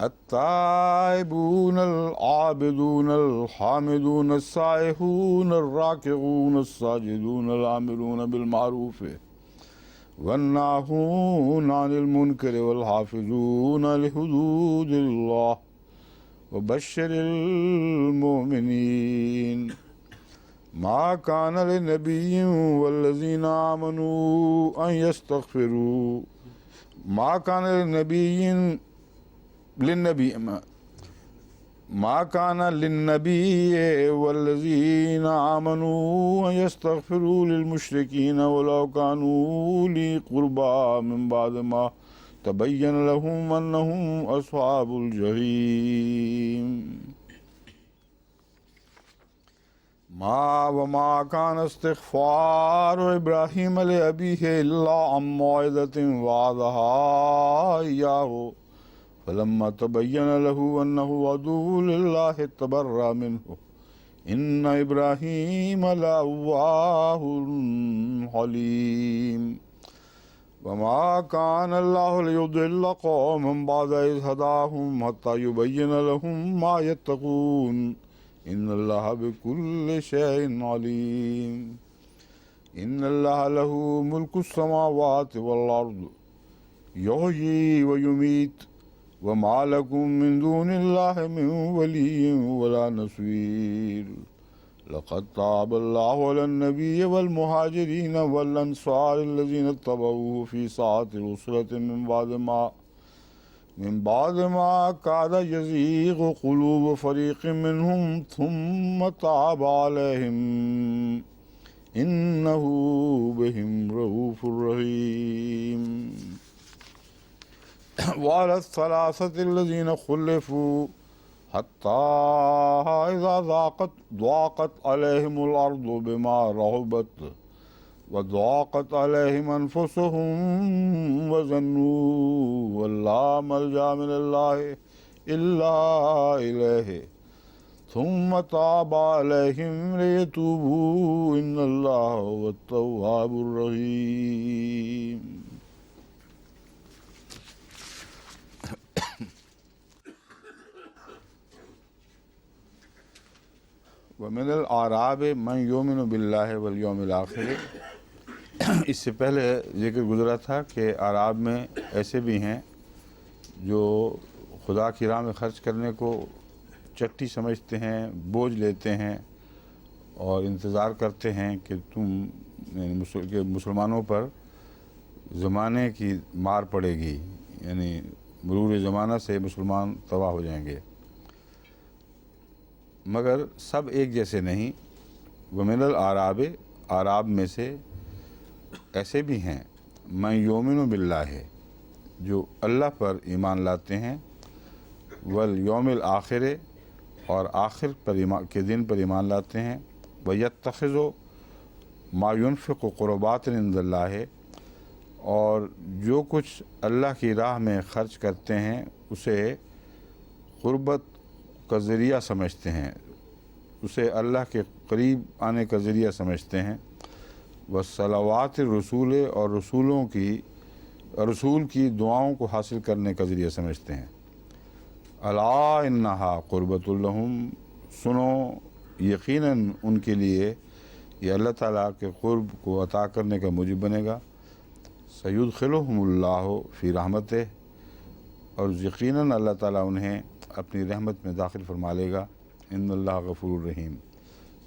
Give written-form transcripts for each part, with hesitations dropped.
التائبون العابدون الحامدون السائحون الراكعون الساجدون الآمرون بالمعروف والناهون عن المنكر والحافظون لحدود الله وبشر المؤمنين ما كان لنبي والذين آمنوا أن يستغفروا ما كان للنبي والذين آمنوا أن يستغفروا للمشركين ولو كانوا أولي قربى من بعد ما تبين لهم أنهم أصحاب الجحيم وما كان استغفار إبراهيم لأبيه إلا عن موعظة وعدها إياه فلما تبين له أنه عدو لله تبرأ منه إن إبراهيم لأواه حليم وما كان الله ليضل قوما بعد إذ هداهم حتى يبين لهم ما يتقون إن الله بكل شيء عليم إن الله له ملك السماوات والأرض يحيي ويميت وما لكم من دون الله من ولي ولا نصير لقد تاب الله على النبي والمهاجرين والأنصار الذين اتبعوه في ساعة العسرة من بعد ما كاد يزيغ قلوب فريق منهم ثم تاب عليهم إنه بهم رؤوف رحيم وعلى الثلاثة الذين خلفوا حتى إذا ضاقت عليهم الأرض بما رحبت وضاقت عليهم أنفسهم وظنوا أن لا ملجأ من الله إلا إليه ثم تاب عليهم ليتوبوا إن الله هو التواب الرحيم ومن الأعراب من يؤمن بالله واليوم الآخر اس سے پہلے ذکر گزرا تھا کہ اعراب میں ایسے بھی ہیں جو خدا کی راہ میں خرچ کرنے کو چٹی سمجھتے ہیں، بوجھ لیتے ہیں اور انتظار کرتے ہیں کہ مسلمانوں پر زمانے کی مار پڑے گی، یعنی مرور زمانہ سے مسلمان تباہ ہو جائیں گے، مگر سب ایک جیسے نہیں۔ ومن الأعراب، اعراب میں سے ایسے بھی ہیں من یؤمن باللہ، جو اللہ پر ایمان لاتے ہیں، والیوم الآخر، اور آخر پر کے دن پر ایمان لاتے ہیں، ویتخذ ما ينفق قربات عند اللہ، اور جو کچھ اللہ کی راہ میں خرچ کرتے ہیں اسے قربت کا ذریعہ سمجھتے ہیں، اسے اللہ کے قریب آنے کا ذریعہ سمجھتے ہیں، والصلوات الرسول، اور رسول کی دعاؤں کو حاصل کرنے کا ذریعہ سمجھتے ہیں۔ الا انہا قربۃ لہم، سنو یقیناً ان کے لیے یہ اللہ تعالیٰ کے قرب کو عطا کرنے کا موجب بنے گا۔ سیدخلہم اللہ فی رحمتہ، اور یقیناً اللہ تعالیٰ انہیں اپنی رحمت میں داخل فرما لے گا۔ ان اللہ غفور الرحیم،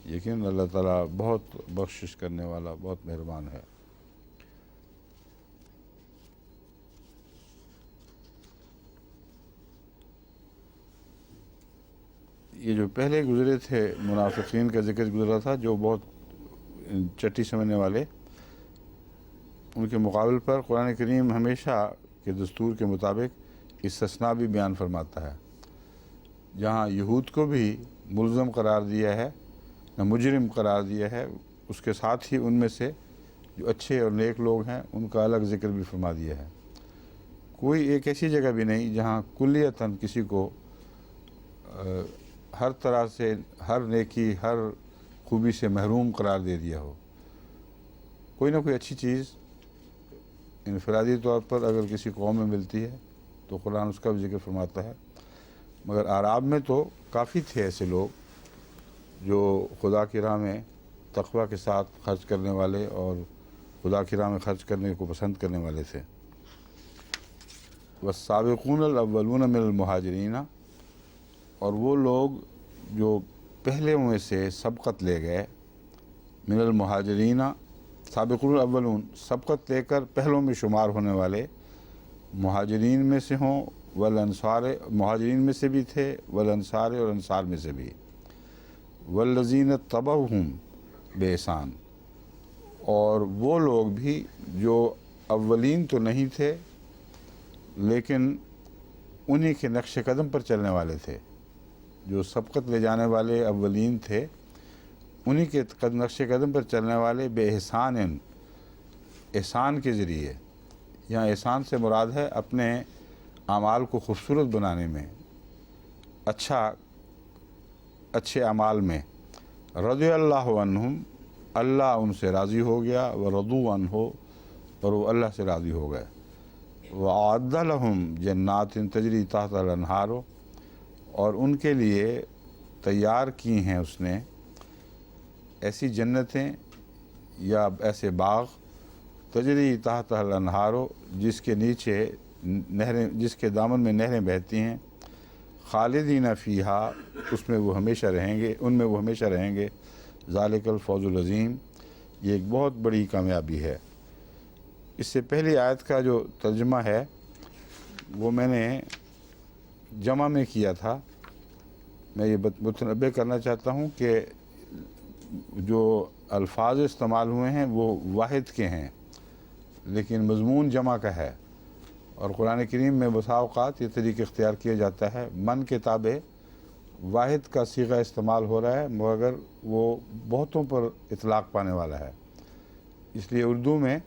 یقیناً اللہ تعالیٰ بہت بخشش کرنے والا، بہت مہربان ہے۔ یہ جو پہلے گزرے تھے منافقین کا ذکر گزرا تھا، جو بہت چٹی سمجھنے والے، ان کے مقابل پر قرآن کریم ہمیشہ کے دستور کے مطابق استثناء بھی بیان فرماتا ہے۔ جہاں یہود کو بھی ملزم قرار دیا ہے، نہ مجرم قرار دیا ہے، اس کے ساتھ ہی ان میں سے جو اچھے اور نیک لوگ ہیں ان کا الگ ذکر بھی فرما دیا ہے۔ کوئی ایک ایسی جگہ بھی نہیں جہاں کلیتاً کسی کو ہر طرح سے، ہر نیکی، ہر خوبی سے محروم قرار دے دیا ہو۔ کوئی نہ کوئی اچھی چیز انفرادی طور پر اگر کسی قوم میں ملتی ہے تو قرآن اس کا بھی ذکر فرماتا ہے، مگر اعراب میں تو کافی تھے ایسے لوگ جو خدا کی راہ میں تقوی کے ساتھ خرچ کرنے والے اور خدا کی راہ میں خرچ کرنے کو پسند کرنے والے تھے۔ والسابقون الاولون من المہاجرین، اور وہ لوگ جو پہلے میں سے سبقت لے گئے، من المہاجرین، سابقون الاولون سبقت لے کر پہلوں میں شمار ہونے والے مہاجرین میں سے ہوں، والانصار مہاجرین میں سے بھی تھے، والانصار اور انصار میں سے بھی، والذین اتبعوہم بإحسان، اور وہ لوگ بھی جو اولین تو نہیں تھے لیکن انہی کے نقش قدم پر چلنے والے تھے، جو سبقت لے جانے والے اولین تھے انہی کے نقش قدم پر چلنے والے، بإحسان، احسان کے ذریعے۔ یہاں احسان سے مراد ہے اپنے اعمال کو خوبصورت بنانے میں، اچھے اعمال میں۔ رضی اللہ عنہم، اللہ ان سے راضی ہو گیا، ورضوا عنہ، اور وہ اللہ سے راضی ہو گئے۔ وأعد لہم جنات تجری تحت الانہار، اور ان کے لیے تیار کی ہیں اس نے ایسی جنتیں یا ایسے باغ، تجری تحت الانہار، جس کے نیچے نہریں، جس کے دامن میں نہریں بہتی ہیں، خالدین فیہا، اس میں وہ ہمیشہ رہیں گے، ان میں وہ ہمیشہ رہیں گے، ذالک الفوز العظیم، یہ ایک بہت بڑی کامیابی ہے۔ اس سے پہلی آیت کا جو ترجمہ ہے وہ میں نے جمع میں کیا تھا۔ میں یہ متنبہ کرنا چاہتا ہوں کہ جو الفاظ استعمال ہوئے ہیں وہ واحد کے ہیں لیکن مضمون جمع کا ہے، اور قرآن کریم میں بسا اوقات یہ طریقہ اختیار کیا جاتا ہے، من کے تابع واحد کا صیغہ استعمال ہو رہا ہے مگر وہ بہتوں پر اطلاق پانے والا ہے۔ اس لیے اردو میں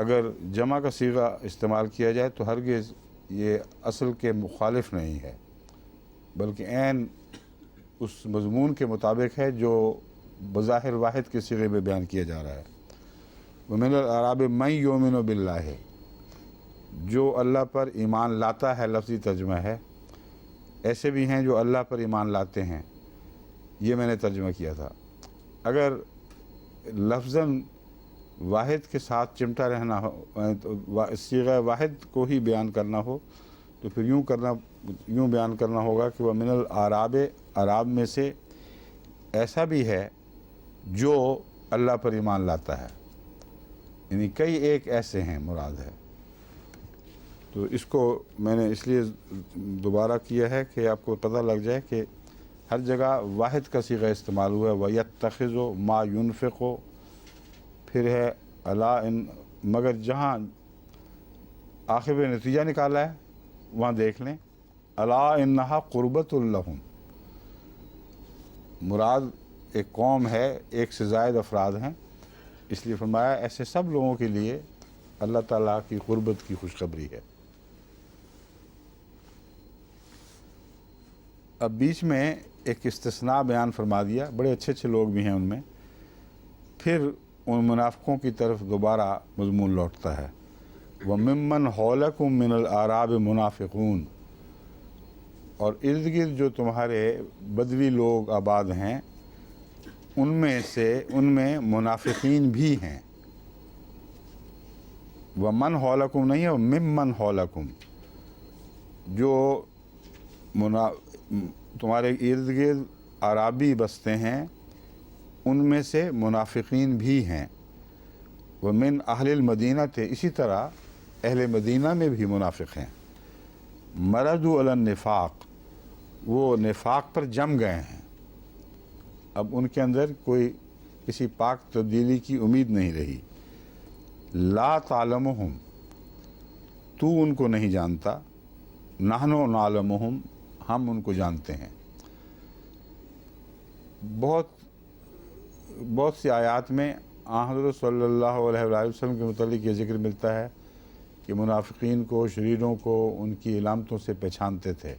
اگر جمع کا صیغہ استعمال کیا جائے تو ہرگز یہ اصل کے مخالف نہیں ہے، بلکہ عین اس مضمون کے مطابق ہے جو بظاہر واحد کے صیغے میں بیان کیا جا رہا ہے۔ وَمِنَ الْأَعْرَابِ مَن يُؤْمِنُ بِاللَّهِ، جو اللہ پر ایمان لاتا ہے، لفظی ترجمہ ہے، ایسے بھی ہیں جو اللہ پر ایمان لاتے ہیں، یہ میں نے ترجمہ کیا تھا۔ اگر لفظاً واحد کے ساتھ چمٹا رہنا ہو، صیغہ واحد کو ہی بیان کرنا ہو تو پھر یوں بیان کرنا ہوگا کہ وہ من العراب، عراب میں سے ایسا بھی ہے جو اللہ پر ایمان لاتا ہے، یعنی کئی ایک ایسے ہیں مراد ہے۔ تو اس کو میں نے اس لیے دوبارہ کیا ہے کہ آپ کو پتہ لگ جائے کہ ہر جگہ واحد کا صیغہ استعمال ہوا ہے، وَيَتَّخِذُ مَا يُنْفِقُ، پھر ہے الا ان، مگر جہاں آخر میں نتیجہ نکالا ہے وہاں دیکھ لیں، الا انہا قربۃ لہم، مراد ایک قوم ہے، ایک سے زائد افراد ہیں، اس لیے فرمایا ایسے سب لوگوں کے لیے اللہ تعالیٰ کی قربت کی خوشخبری ہے۔ اب بیچ میں ایک استثناء بیان فرما دیا، بڑے اچھے اچھے لوگ بھی ہیں ان میں، پھر ان منافقوں کی طرف دوبارہ مضمون لوٹتا ہے۔ وَمِمَّنْ حَوْلَكُمْ مِنَ الْأَعْرَابِ مُنَافِقُونَ، اور ارد گرد جو تمہارے بدوی لوگ آباد ہیں ان میں منافقین بھی ہیں۔ وَمَنْ حَوْلَكُمْ نہیں ہے، وَمِمَّنْ حَوْلَكُمْ، جو تمہارے ارد گرد عرابی بستے ہیں ان میں سے منافقین بھی ہیں۔ وَمِنْ أَهْلِ الْمَدِينَةِ، اسی طرح اہل مدینہ میں بھی منافق ہیں۔ مَرَدُوا عَلَى النِّفَاقِ، وہ نفاق پر جم گئے ہیں، اب ان کے اندر کوئی کسی پاک تبدیلی کی امید نہیں رہی۔ لا تعلمہم، تو ان کو نہیں جانتا، نحن نعلمہم، ہم ان کو جانتے ہیں۔ بہت سی آیات میں حضرت صلی اللہ علیہ وآلہ وسلم کے متعلق یہ ذکر ملتا ہے کہ منافقین کو، شریروں کو ان کی علامتوں سے پہچانتے تھے،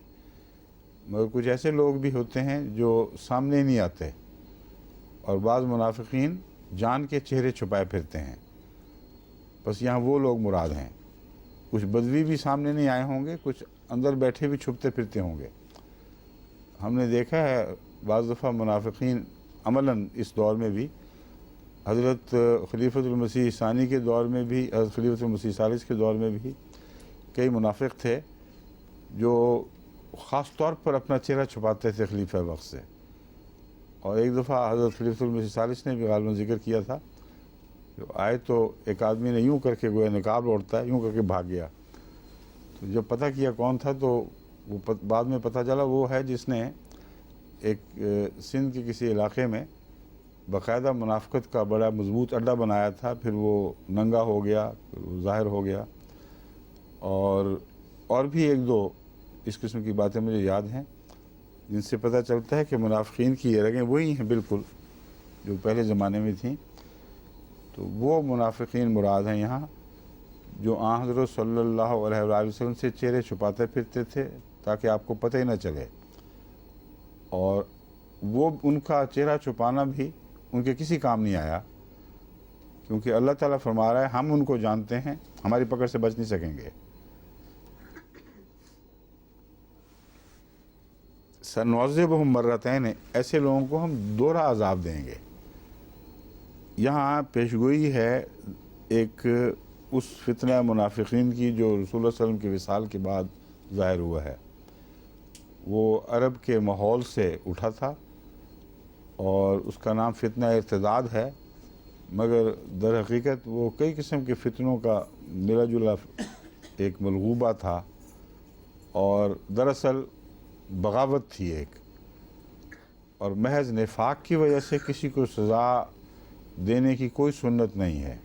مگر کچھ ایسے لوگ بھی ہوتے ہیں جو سامنے نہیں آتے، اور بعض منافقین جان کے چہرے چھپائے پھرتے ہیں، بس یہاں وہ لوگ مراد ہیں۔ کچھ بدوی بھی سامنے نہیں آئے ہوں گے، کچھ اندر بیٹھے بھی چھپتے پھرتے ہوں گے، ہم نے دیکھا ہے بعض دفعہ منافقین عملاً اس دور میں بھی، حضرت خلیفۃ المسیح ثانی کے دور میں بھی، حضرت خلیفۃ المسیح ثالث کے دور میں بھی کئی منافق تھے جو خاص طور پر اپنا چہرہ چھپاتے تھے خلیفہ وقت سے. اور ایک دفعہ حضرت خلیفۃ المسیح ثالث نے بھی غالباً ذکر کیا تھا، جو آئے تو ایک آدمی نے یوں کر کے گویا نقاب اوڑھتا ہے، یوں کر کے بھاگ گیا. تو جب پتہ کیا کون تھا تو وہ بعد میں پتہ چلا وہ ہے جس نے ایک سندھ کے کسی علاقے میں باقاعدہ منافقت کا بڑا مضبوط اڈا بنایا تھا، پھر وہ ننگا ہو گیا، پھر وہ ظاہر ہو گیا. اور بھی ایک دو اس قسم کی باتیں مجھے یاد ہیں جن سے پتہ چلتا ہے کہ منافقین کی یہ رگیں وہی ہیں بالکل جو پہلے زمانے میں تھیں. تو وہ منافقین مراد ہیں یہاں جو آن حضرت صلی اللہ علیہ وآلہ وسلم سے چہرے چھپاتے پھرتے تھے تاکہ آپ کو پتہ ہی نہ چلے. اور وہ ان کا چہرہ چھپانا بھی ان کے کسی کام نہیں آیا، کیونکہ اللہ تعالیٰ فرما رہا ہے ہم ان کو جانتے ہیں، ہماری پکڑ سے بچ نہیں سکیں گے. سنعذبہم مرتین، ایسے لوگوں کو ہم دوہرا عذاب دیں گے. یہاں پیشگوئی ہے ایک اس فتنہ منافقین کی جو رسول اللہ صلی اللہ علیہ وسلم کے وصال کے بعد ظاہر ہوا ہے. وہ عرب کے ماحول سے اٹھا تھا اور اس کا نام فتنہ ارتداد ہے، مگر در حقیقت وہ کئی قسم کے فتنوں کا ملا جلا ایک ملغوبہ تھا، اور دراصل بغاوت تھی ایک، اور محض نفاق کی وجہ سے کسی کو سزا دینے کی کوئی سنت نہیں ہے.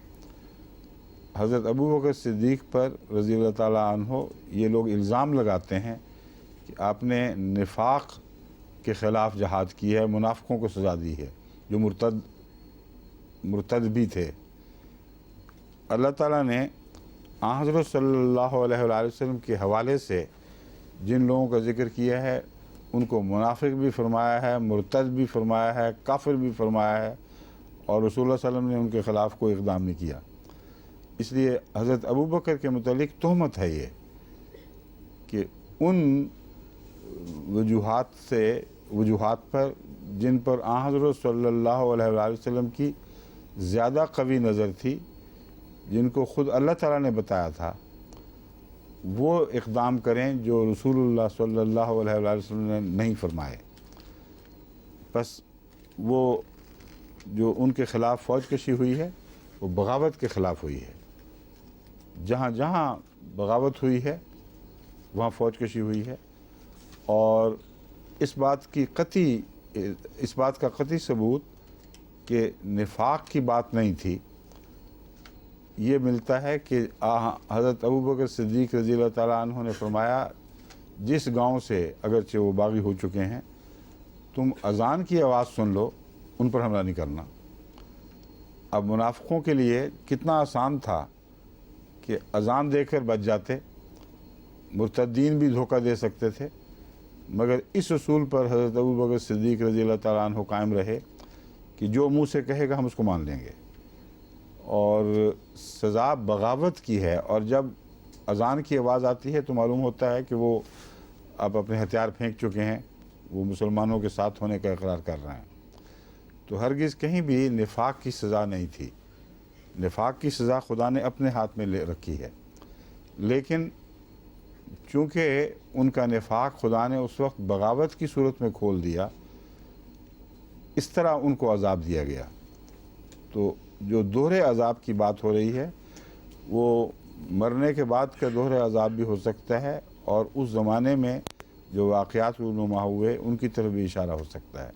حضرت ابو بکر صدیق پر رضی اللہ تعالیٰ عنہ یہ لوگ الزام لگاتے ہیں کہ آپ نے نفاق کے خلاف جہاد کی ہے، منافقوں کو سزا دی ہے جو مرتد بھی تھے. اللہ تعالیٰ نے آن حضرت صلی اللہ علیہ وآلہ وسلم کے حوالے سے جن لوگوں کا ذکر کیا ہے ان کو منافق بھی فرمایا ہے، مرتد بھی فرمایا ہے، کافر بھی فرمایا ہے، اور رسول اللہ صلی اللہ علیہ وسلم نے ان کے خلاف کوئی اقدام نہیں کیا. اس لیے حضرت ابو بکر کے متعلق تہمت ہے یہ کہ ان وجوہات پر جن پر آن حضرت صلی اللہ علیہ وآلہ وسلم کی زیادہ قوی نظر تھی، جن کو خود اللہ تعالیٰ نے بتایا تھا، وہ اقدام کریں جو رسول اللہ صلی اللہ علیہ وآلہ وسلم نے نہیں فرمائے. بس وہ جو ان کے خلاف فوج کشی ہوئی ہے وہ بغاوت کے خلاف ہوئی ہے. جہاں جہاں بغاوت ہوئی ہے وہاں فوج کشی ہوئی ہے، اور اس بات کا قطعی ثبوت کہ نفاق کی بات نہیں تھی یہ ملتا ہے کہ حضرت ابو بکر صدیق رضی اللہ تعالیٰ عنہ نے فرمایا جس گاؤں سے اگرچہ وہ باغی ہو چکے ہیں تم اذان کی آواز سن لو، ان پر حملہ نہیں کرنا. اب منافقوں کے لیے کتنا آسان تھا کہ اذان دے کر بچ جاتے، مرتدین بھی دھوکہ دے سکتے تھے، مگر اس اصول پر حضرت ابو بکر صدیق رضی اللہ تعالیٰ عنہ قائم رہے کہ جو منہ سے کہے گا ہم اس کو مان لیں گے. اور سزا بغاوت کی ہے، اور جب اذان کی آواز آتی ہے تو معلوم ہوتا ہے کہ وہ اب اپنے ہتھیار پھینک چکے ہیں، وہ مسلمانوں کے ساتھ ہونے کا اقرار کر رہے ہیں. تو ہرگز کہیں بھی نفاق کی سزا نہیں تھی. نفاق کی سزا خدا نے اپنے ہاتھ میں لے رکھی ہے، لیکن چونکہ ان کا نفاق خدا نے اس وقت بغاوت کی صورت میں کھول دیا، اس طرح ان کو عذاب دیا گیا. تو جو دوہرے عذاب کی بات ہو رہی ہے وہ مرنے کے بعد کا دوہرے عذاب بھی ہو سکتا ہے، اور اس زمانے میں جو واقعات رونما ہوئے ان کی طرف بھی اشارہ ہو سکتا ہے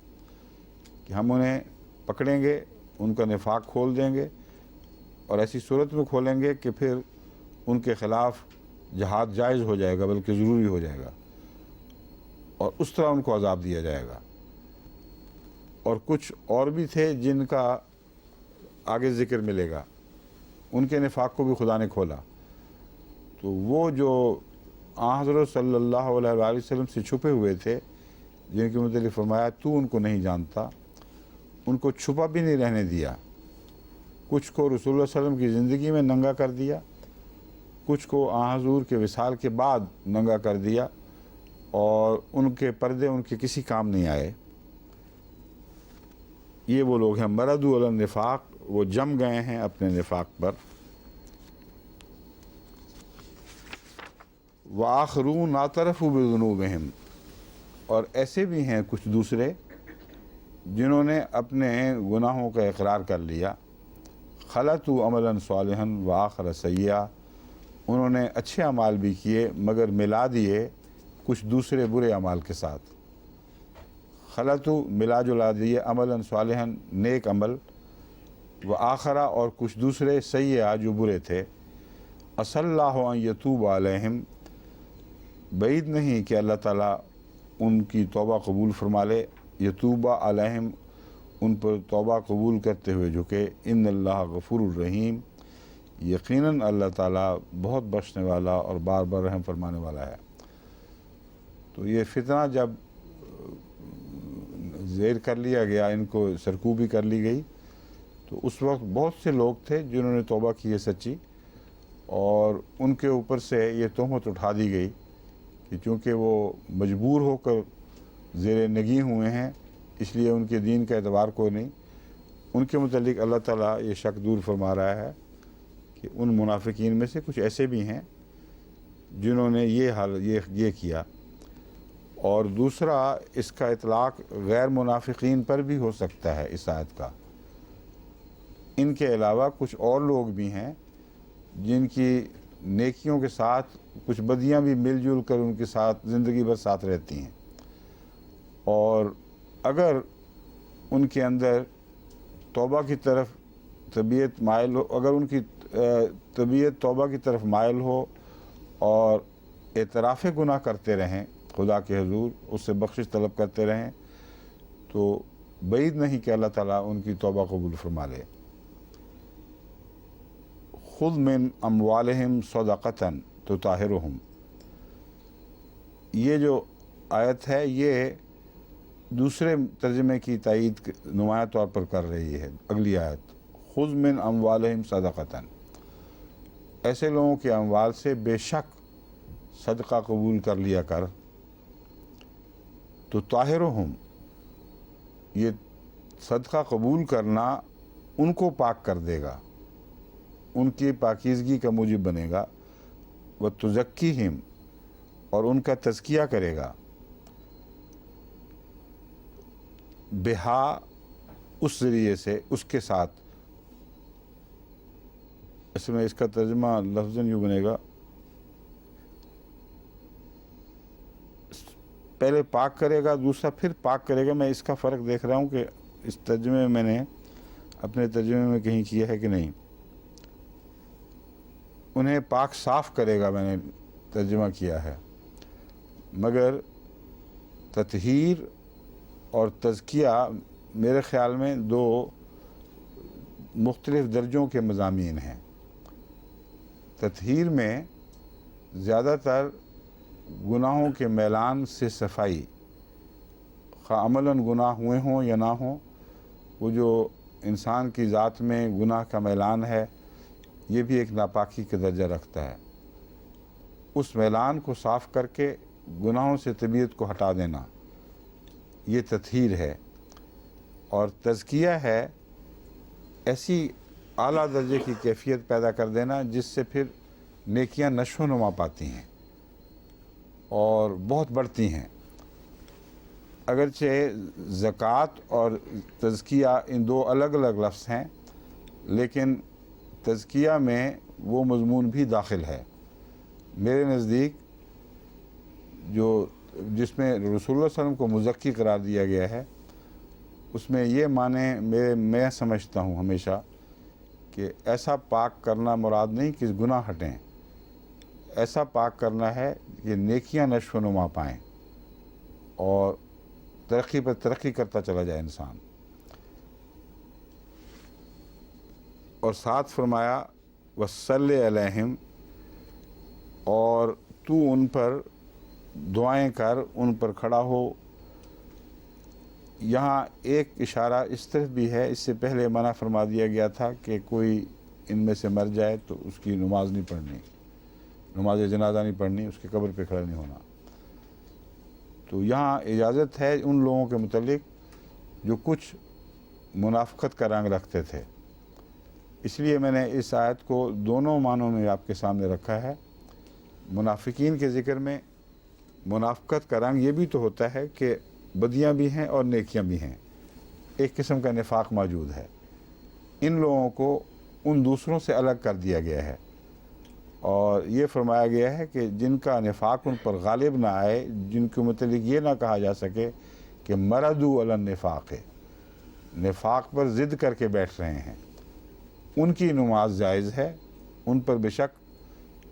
کہ ہم انہیں پکڑیں گے، ان کا نفاق کھول دیں گے، اور ایسی صورت میں کھولیں گے کہ پھر ان کے خلاف جہاد جائز ہو جائے گا، بلکہ ضروری ہو جائے گا، اور اس طرح ان کو عذاب دیا جائے گا. اور کچھ اور بھی تھے جن کا آگے ذکر ملے گا، ان کے نفاق کو بھی خدا نے کھولا. تو وہ جو آن حضرت صلی اللہ علیہ وآلہ وسلم سے چھپے ہوئے تھے، جن کے متعلق فرمایا تو ان کو نہیں جانتا، ان کو چھپا بھی نہیں رہنے دیا. کچھ کو رسول اللہ صلی اللہ علیہ وسلم کی زندگی میں ننگا کر دیا، کچھ کو آن حضور کے وصال کے بعد ننگا کر دیا، اور ان کے پردے ان کے کسی کام نہیں آئے. یہ وہ لوگ ہیں مردوا علی النفاق، وہ جم گئے ہیں اپنے نفاق پر. وآخرون اعترفوا بذنوبہم، اور ایسے بھی ہیں کچھ دوسرے جنہوں نے اپنے گناہوں کا اقرار کر لیا. خلطوا عملا صالحا وآخر سیئا، انہوں نے اچھے اعمال بھی کیے مگر ملا دیے کچھ دوسرے برے اعمال کے ساتھ. خلطوا ملا جلا دیے، عملا صالحا نیک عمل، وآخرہ اور کچھ دوسرے سیئا جو برے تھے. عسى اللہ ان یتوب علیہم، بعید نہیں کہ اللہ تعالیٰ ان کی توبہ قبول فرما لے. یتوب علیہم، ان پر توبہ قبول کرتے ہوئے جھکے. ان اللہ غفور الرحیم، یقیناً اللہ تعالیٰ بہت بخشنے والا اور بار بار رحم فرمانے والا ہے. تو یہ فتنہ جب زیر کر لیا گیا، ان کو سرکوبی کر لی گئی، تو اس وقت بہت سے لوگ تھے جنہوں نے توبہ کی ہے سچی، اور ان کے اوپر سے یہ تہمت اٹھا دی گئی کہ چونکہ وہ مجبور ہو کر زیر نگیں ہوئے ہیں اس لیے ان کے دین کا اعتبار کوئی نہیں. ان کے متعلق اللہ تعالیٰ یہ شک دور فرما رہا ہے کہ ان منافقین میں سے کچھ ایسے بھی ہیں جنہوں نے یہ کیا. اور دوسرا، اس کا اطلاق غیر منافقین پر بھی ہو سکتا ہے اس آیت کا. ان کے علاوہ کچھ اور لوگ بھی ہیں جن کی نیکیوں کے ساتھ کچھ بدیاں بھی مل جل کر ان کے ساتھ زندگی بھر ساتھ رہتی ہیں، اور اگر ان کے اندر توبہ کی طرف طبیعت مائل ہو، اگر ان کی طبیعت توبہ کی طرف مائل ہو اور اعتراف گناہ کرتے رہیں خدا کے حضور، اس سے بخشش طلب کرتے رہیں، تو بعید نہیں کہ اللہ تعالیٰ ان کی توبہ قبول فرما لے. خذ من اموالہم صدقۃ تطہرہم، یہ جو آیت ہے یہ دوسرے ترجمے کی تائید نمایاں طور پر کر رہی ہے. اگلی آیت، خذ من اموالہم صدقۃ، ایسے لوگوں کے اموال سے بے شک صدقہ قبول کر لیا کر. تو طاہرہم، یہ صدقہ قبول کرنا ان کو پاک کر دے گا، ان کی پاکیزگی کا موجب بنے گا. وتزکیہم، اور ان کا تزکیہ کرے گا. بہا، اس ذریعے سے، اس کے ساتھ. اس میں اس کا ترجمہ لفظاً یوں بنے گا، پہلے پاک کرے گا، دوسرا پھر پاک کرے گا. میں اس کا فرق دیکھ رہا ہوں کہ اس ترجمے میں نے اپنے ترجمے میں کہیں کیا ہے کہ نہیں. انہیں پاک صاف کرے گا میں نے ترجمہ کیا ہے، مگر تطہیر اور تزکیہ میرے خیال میں دو مختلف درجوں کے مضامین ہیں. تطہیر میں زیادہ تر گناہوں کے میلان سے صفائی، خواہ عملاً گناہ ہوئے ہوں یا نہ ہوں، وہ جو انسان کی ذات میں گناہ کا میلان ہے یہ بھی ایک ناپاکی کا درجہ رکھتا ہے. اس میلان کو صاف کر کے گناہوں سے طبیعت کو ہٹا دینا، یہ تطہیر ہے. اور تزکیہ ہے ایسی اعلیٰ درجے کی کیفیت پیدا کر دینا جس سے پھر نیکیاں نشو و نما پاتی ہیں اور بہت بڑھتی ہیں. اگرچہ زکوٰۃ اور تزکیہ ان دو الگ الگ لفظ ہیں، لیکن تزکیہ میں وہ مضمون بھی داخل ہے میرے نزدیک جس میں رسول اللہ صلی اللہ علیہ وسلم کو مزکی قرار دیا گیا ہے. اس میں یہ معنی میں سمجھتا ہوں ہمیشہ کہ ایسا پاک کرنا مراد نہیں کہ گناہ ہٹیں، ایسا پاک کرنا ہے کہ نیکیاں نشو و نما پائیں اور ترقی پر ترقی کرتا چلا جائے انسان. اور ساتھ فرمایا وصلی علیہم، اور تو ان پر دعائیں کر، ان پر کھڑا ہو. یہاں ایک اشارہ اس طرف بھی ہے، اس سے پہلے منع فرما دیا گیا تھا کہ کوئی ان میں سے مر جائے تو اس کی نماز نہیں پڑھنی، نماز جنازہ نہیں پڑھنی، اس کی قبر پہ کھڑا نہیں ہونا. تو یہاں اجازت ہے ان لوگوں کے متعلق جو کچھ منافقت کا رنگ رکھتے تھے. اس لیے میں نے اس آیت کو دونوں معنوں میں آپ کے سامنے رکھا ہے. منافقین کے ذکر میں منافقت کا رنگ یہ بھی تو ہوتا ہے کہ بدیاں بھی ہیں اور نیکیاں بھی ہیں، ایک قسم کا نفاق موجود ہے. ان لوگوں کو ان دوسروں سے الگ کر دیا گیا ہے، اور یہ فرمایا گیا ہے کہ جن کا نفاق ان پر غالب نہ آئے، جن کے متعلق یہ نہ کہا جا سکے کہ مردو علی النفاق ہے، نفاق پر ضد کر کے بیٹھ رہے ہیں، ان کی نماز جائز ہے. ان پر بے شک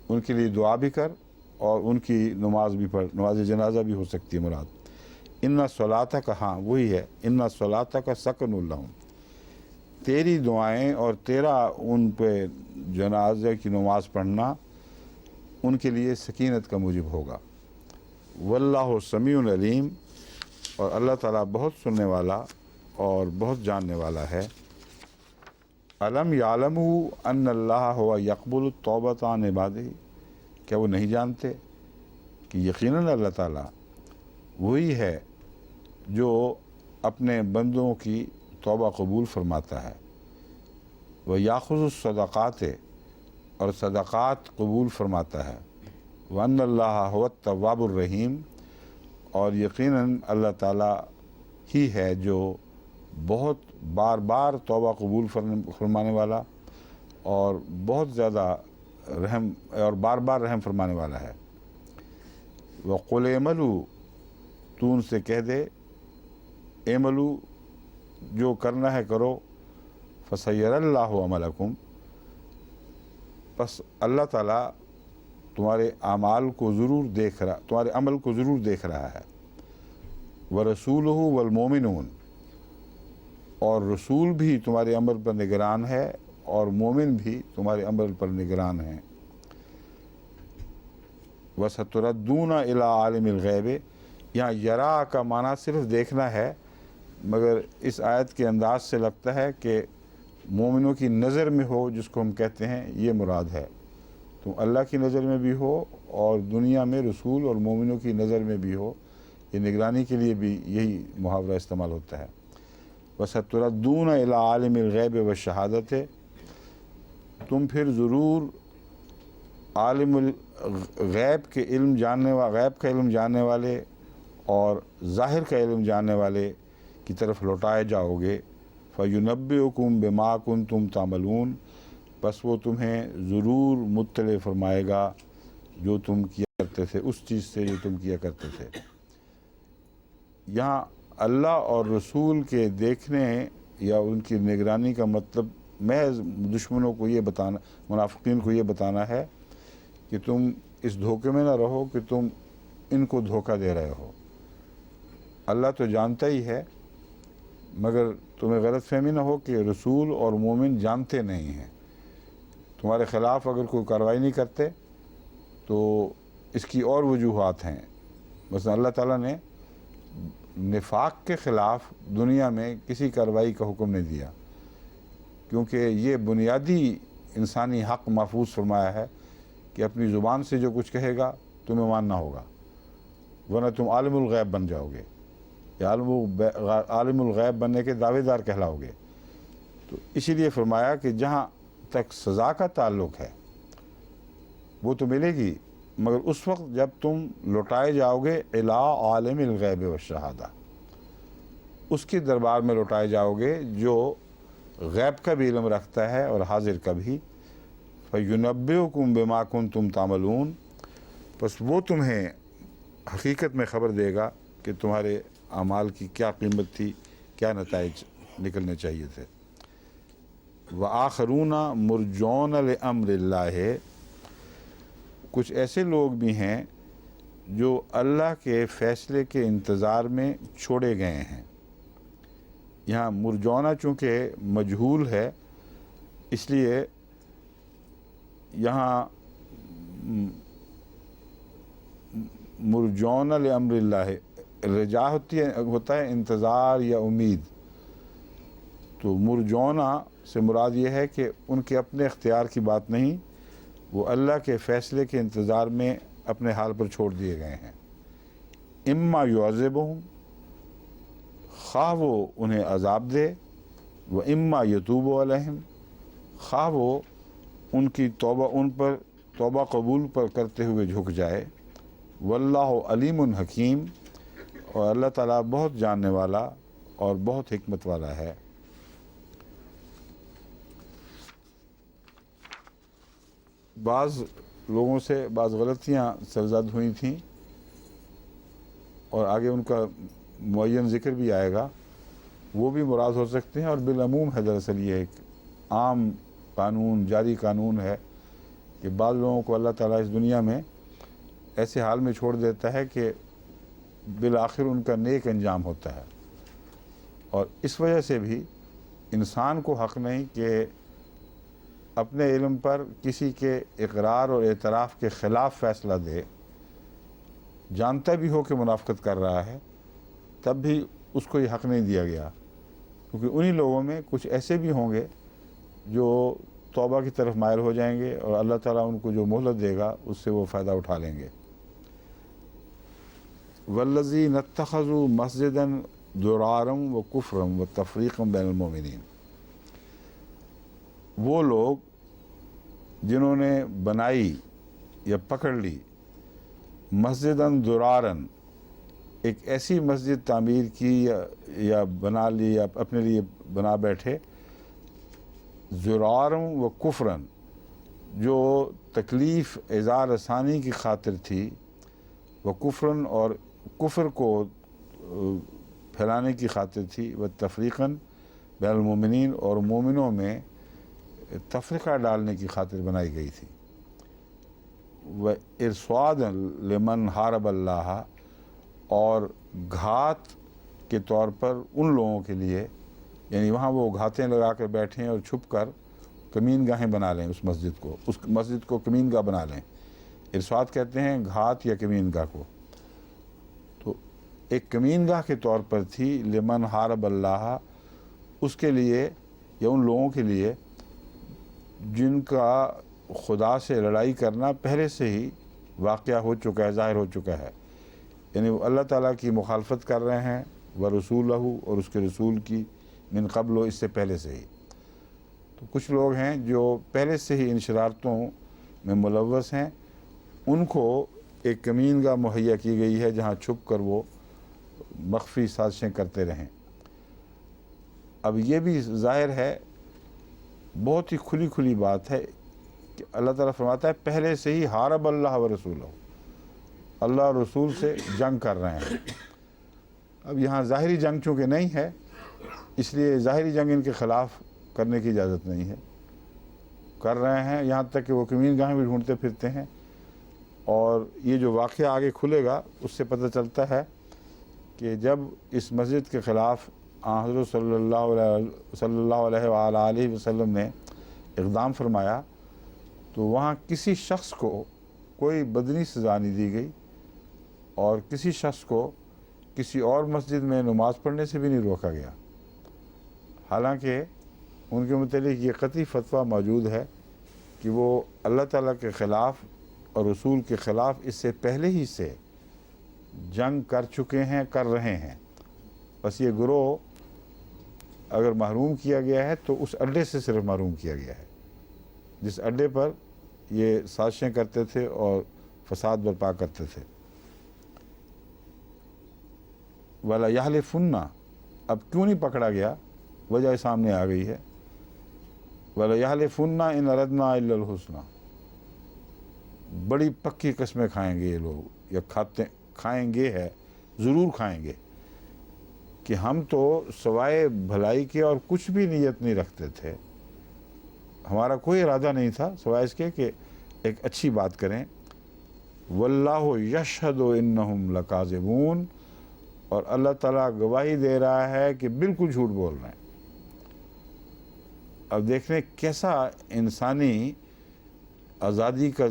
ان کے لیے دعا بھی کر اور ان کی نماز بھی پڑھ، نماز جنازہ بھی ہو سکتی ہے مراد. ان الصلاۃ کا، ہاں وہی ہے، ان الصلاۃ کا سکن لہم، تیری دعائیں اور تیرا ان پہ جنازہ کی نماز پڑھنا ان کے لیے سکینت کا موجب ہوگا. واللہ سمیع علیم، اور اللہ تعالیٰ بہت سننے والا اور بہت جاننے والا ہے. الم یعلموا ان اللہ ہوا یقبل التوبۃ عن عبادہ، کیا وہ نہیں جانتے کہ یقیناً اللہ تعالیٰ وہی ہے جو اپنے بندوں کی توبہ قبول فرماتا ہے. وہ یاخذ الصدقات، اور صدقات قبول فرماتا ہے. وان اللہ هو التواب الرحیم، اور یقیناً اللہ تعالیٰ ہی ہے جو بہت بار بار توبہ قبول فرمانے والا اور بہت زیادہ رحم اور بار بار رحم فرمانے والا ہے. وقل اعملوا، تو ان سے کہہ دے اعملوا، جو کرنا ہے کرو. فسیر اللہ عملکم، پس اللہ تعالیٰ تمہارے اعمال کو ضرور دیکھ رہا، تمہارے عمل کو ضرور دیکھ رہا ہے. ورسولہ والمومنون، اور رسول بھی تمہارے عمل پر نگران ہے اور مومن بھی تمہارے عمل پر نگران ہیں. وَسَتُرَدُّونَ إِلَىٰ عَالِمِ الْغَيْبِ، یہاں یرا کا معنی صرف دیکھنا ہے، مگر اس آیت کے انداز سے لگتا ہے کہ مومنوں کی نظر میں ہو، جس کو ہم کہتے ہیں، یہ مراد ہے. تم اللہ کی نظر میں بھی ہو اور دنیا میں رسول اور مومنوں کی نظر میں بھی ہو. یہ نگرانی کے لیے بھی یہی محاورہ استعمال ہوتا ہے. وَسَتُرَدُّونَ إِلَىٰ عَالِمِ الْغَيْبِ وَالشَّهَادَةِ، تم پھر ضرور عالم غیب کے علم جاننے غیب کا علم جاننے والے اور ظاہر کا علم جاننے والے کی طرف لوٹائے جاؤ گے. فَيُنَبِّئُكُم بِمَا كُنتُمْ تَعْمَلُونَ، بس وہ تمہیں ضرور مطلع فرمائے گا جو تم کیا کرتے تھے، اس چیز سے جو تم کیا کرتے تھے. یہاں اللہ اور رسول کے دیکھنے یا ان کی نگرانی کا مطلب محض دشمنوں کو یہ بتانا، منافقین کو یہ بتانا ہے کہ تم اس دھوکے میں نہ رہو کہ تم ان کو دھوکہ دے رہے ہو. اللہ تو جانتا ہی ہے، مگر تمہیں غلط فہمی نہ ہو کہ رسول اور مومن جانتے نہیں ہیں. تمہارے خلاف اگر کوئی کارروائی نہیں کرتے تو اس کی اور وجوہات ہیں. مثلا اللہ تعالیٰ نے نفاق کے خلاف دنیا میں کسی کارروائی کا حکم نہیں دیا، کیونکہ یہ بنیادی انسانی حق محفوظ فرمایا ہے کہ اپنی زبان سے جو کچھ کہے گا تمہیں ماننا ہوگا، ورنہ تم عالم الغیب بن جاؤ گے یا عالم الغیب بننے کے دعوے دار کہلاؤ گے. تو اسی لیے فرمایا کہ جہاں تک سزا کا تعلق ہے وہ تو ملے گی، مگر اس وقت جب تم لوٹائے جاؤ گے الی عالم الغیب والشہادہ، اس کے دربار میں لوٹائے جاؤ گے جو غیب کا بھی علم رکھتا ہے اور حاضر کا بھی. فَيُنَبِّئُكُم بِمَا كُنتُمْ تَعْمَلُونَ، پس وہ تمہیں حقیقت میں خبر دے گا کہ تمہارے اعمال کی کیا قیمت تھی، کیا نتائج نکلنے چاہیے تھے. وَآخَرُونَ مُرْجَوْنَ لِأَمْرِ اللَّهِ، کچھ ایسے لوگ بھی ہیں جو اللہ کے فیصلے کے انتظار میں چھوڑے گئے ہیں. یہاں مرجونا چونکہ مجہول ہے، اس لیے یہاں مرجون لامر اللہ رجا ہوتا ہے انتظار یا امید. تو مرجونا سے مراد یہ ہے کہ ان کے اپنے اختیار کی بات نہیں، وہ اللہ کے فیصلے کے انتظار میں اپنے حال پر چھوڑ دیے گئے ہیں. اما یعذبہم، خواہ وہ انہیں عذاب دے، و اما یتوب علیہم، خواہ وہ ان کی توبہ ان پر توبہ قبول پر کرتے ہوئے جھک جائے، واللہ علیم حکیم، اور اللہ تعالیٰ بہت جاننے والا اور بہت حکمت والا ہے۔ بعض لوگوں سے بعض غلطیاں سرزد ہوئی تھیں اور آگے ان کا معین ذکر بھی آئے گا، وہ بھی مراد ہو سکتے ہیں، اور بالعموم ہے دراصل یہ ایک عام قانون، جاری قانون ہے کہ بعض لوگوں کو اللہ تعالیٰ اس دنیا میں ایسے حال میں چھوڑ دیتا ہے کہ بالآخر ان کا نیک انجام ہوتا ہے، اور اس وجہ سے بھی انسان کو حق نہیں کہ اپنے علم پر کسی کے اقرار اور اعتراف کے خلاف فیصلہ دے، جانتا بھی ہو کہ منافقت کر رہا ہے تب بھی اس کو یہ حق نہیں دیا گیا، کیونکہ انہی لوگوں میں کچھ ایسے بھی ہوں گے جو توبہ کی طرف مائل ہو جائیں گے اور اللہ تعالیٰ ان کو جو مہلت دے گا اس سے وہ فائدہ اٹھا لیں گے۔ والذین اتخذوا مسجدا ضرارا وکفرا وتفریقا بین المؤمنین، وہ لوگ جنہوں نے بنائی یا پکڑ لی مسجداً ضراراً، ایک ایسی مسجد تعمیر کی یا بنا لی یا اپنے لیے بنا بیٹھے، ضراراً و کفراً، جو تکلیف اعزار رسانی کی خاطر تھی، و کفراً، اور کفر کو پھیلانے کی خاطر تھی، و تفریقاً بین المومنین، اور مومنوں میں تفرقہ ڈالنے کی خاطر بنائی گئی تھی، و ارصادا لمن حارب اللہ، اور گھات کے طور پر ان لوگوں کے لیے، یعنی وہاں وہ گھاتیں لگا کر بیٹھیں اور چھپ کر کمین گاہیں بنا لیں، اس مسجد کو کمین گاہ بنا لیں۔ ارصاد کہتے ہیں گھات یا کمین گاہ کو، تو ایک کمین گاہ کے طور پر تھی لمن حارب اللہ، اس کے لیے یا ان لوگوں کے لیے جن کا خدا سے لڑائی کرنا پہلے سے ہی واقعہ ہو چکا ہے، ظاہر ہو چکا ہے، یعنی وہ اللہ تعالیٰ کی مخالفت کر رہے ہیں، ورسولہ، اور اس کے رسول کی، من قبل، اس سے پہلے سے ہی۔ تو کچھ لوگ ہیں جو پہلے سے ہی ان شرارتوں میں ملوث ہیں، ان کو ایک کمین گاہ مہیا کی گئی ہے جہاں چھپ کر وہ مخفی سازشیں کرتے رہیں۔ اب یہ بھی ظاہر ہے، بہت ہی کھلی بات ہے کہ اللہ تعالیٰ فرماتا ہے پہلے سے ہی حارب اللہ و رسولہ، اللہ اور رسول سے جنگ کر رہے ہیں۔ اب یہاں ظاہری جنگ چونکہ نہیں ہے، اس لیے ظاہری جنگ ان کے خلاف کرنے کی اجازت نہیں ہے، کر رہے ہیں، یہاں تک کہ وہ کمین گاہیں بھی ڈھونڈتے پھرتے ہیں، اور یہ جو واقعہ آگے کھلے گا اس سے پتہ چلتا ہے کہ جب اس مسجد کے خلاف حضرت صلی اللہ علیہ وآلہ وسلم نے اقدام فرمایا تو وہاں کسی شخص کو کوئی بدنی سزا نہیں دی گئی، اور کسی شخص کو کسی اور مسجد میں نماز پڑھنے سے بھی نہیں روکا گیا، حالانکہ ان کے متعلق یہ قطعی فتویٰ موجود ہے کہ وہ اللہ تعالیٰ کے خلاف اور رسول کے خلاف اس سے پہلے ہی سے جنگ کر چکے ہیں، کر رہے ہیں، بس یہ گروہ اگر محروم کیا گیا ہے تو اس اڈے سے صرف محروم کیا گیا ہے جس اڈے پر یہ سازشیں کرتے تھے اور فساد برپا کرتے تھے۔ وَلَا يَحْلِفُنَّ، اب کیوں نہیں پکڑا گیا، وجہ سامنے آ گئی ہے، وَلَا يَحْلِفُنَّ إِنْ أَرَدْنَا إِلَّا الْحُسْنَى، بڑی پکی قسمیں کھائیں گے یہ لوگ، یا کھائیں گے ہے، ضرور کھائیں گے کہ ہم تو سوائے بھلائی کے اور کچھ بھی نیت نہیں رکھتے تھے، ہمارا کوئی ارادہ نہیں تھا سوائے اس کے کہ ایک اچھی بات کریں، واللہ یشہد انہم لکاذبون، اور اللہ تعالیٰ گواہی دے رہا ہے کہ بالکل جھوٹ بول رہے ہیں۔ اب دیکھیں کیسا انسانی آزادی کا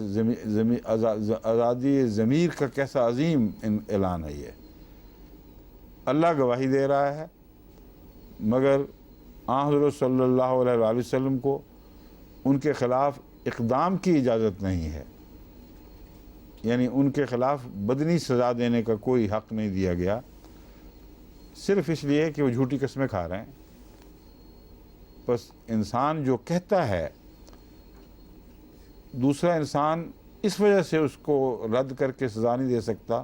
آزادی ضمیر کا کیسا عظیم اعلان ہے یہ، اللہ گواہی دے رہا ہے، مگر حضرت صلی اللہ علیہ وآلہ وسلم کو ان کے خلاف اقدام کی اجازت نہیں ہے۔ یعنی ان کے خلاف بدنی سزا دینے کا کوئی حق نہیں دیا گیا، صرف اس لیے کہ وہ جھوٹی قسمیں کھا رہے ہیں۔ بس انسان جو کہتا ہے، دوسرا انسان اس وجہ سے اس کو رد کر کے سزا نہیں دے سکتا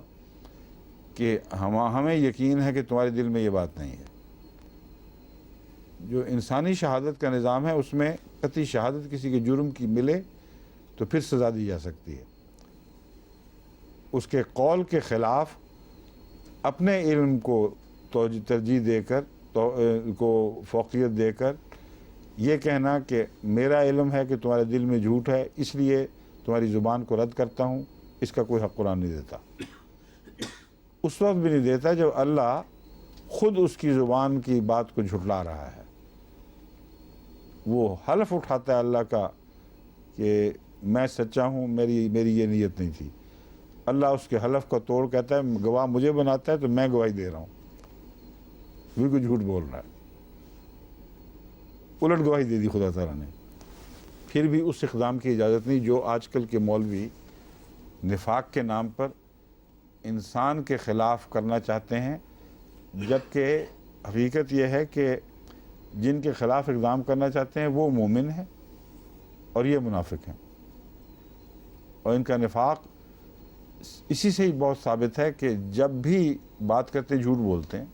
کہ ہمیں یقین ہے کہ تمہارے دل میں یہ بات نہیں ہے۔ جو انسانی شہادت کا نظام ہے اس میں قطعی شہادت کسی کے جرم کی ملے تو پھر سزا دی جا سکتی ہے۔ اس کے قول کے خلاف اپنے علم کو ترجیح دے کر کو فوقیت دے کر یہ کہنا کہ میرا علم ہے کہ تمہارے دل میں جھوٹ ہے اس لیے تمہاری زبان کو رد کرتا ہوں، اس کا کوئی حق قرآن نہیں دیتا۔ اس وقت بھی نہیں دیتا جب اللہ خود اس کی زبان کی بات کو جھٹلا رہا ہے۔ وہ حلف اٹھاتا ہے اللہ کا کہ میں سچا ہوں، میری یہ نیت نہیں تھی۔ اللہ اس کے حلف کا توڑ کہتا ہے گواہ مجھے بناتا ہے تو میں گواہی دے رہا ہوں، بالکل جھوٹ بول رہا ہے۔ الٹ گواہی دے دی خدا تعالیٰ نے۔ پھر بھی اس اقدام کی اجازت نہیں جو آج کل کے مولوی نفاق کے نام پر انسان کے خلاف کرنا چاہتے ہیں، جبکہ حقیقت یہ ہے کہ جن کے خلاف اقدام کرنا چاہتے ہیں وہ مومن ہیں اور یہ منافق ہیں، اور ان کا نفاق اسی سے ہی بہت ثابت ہے کہ جب بھی بات کرتے جھوٹ بولتے ہیں،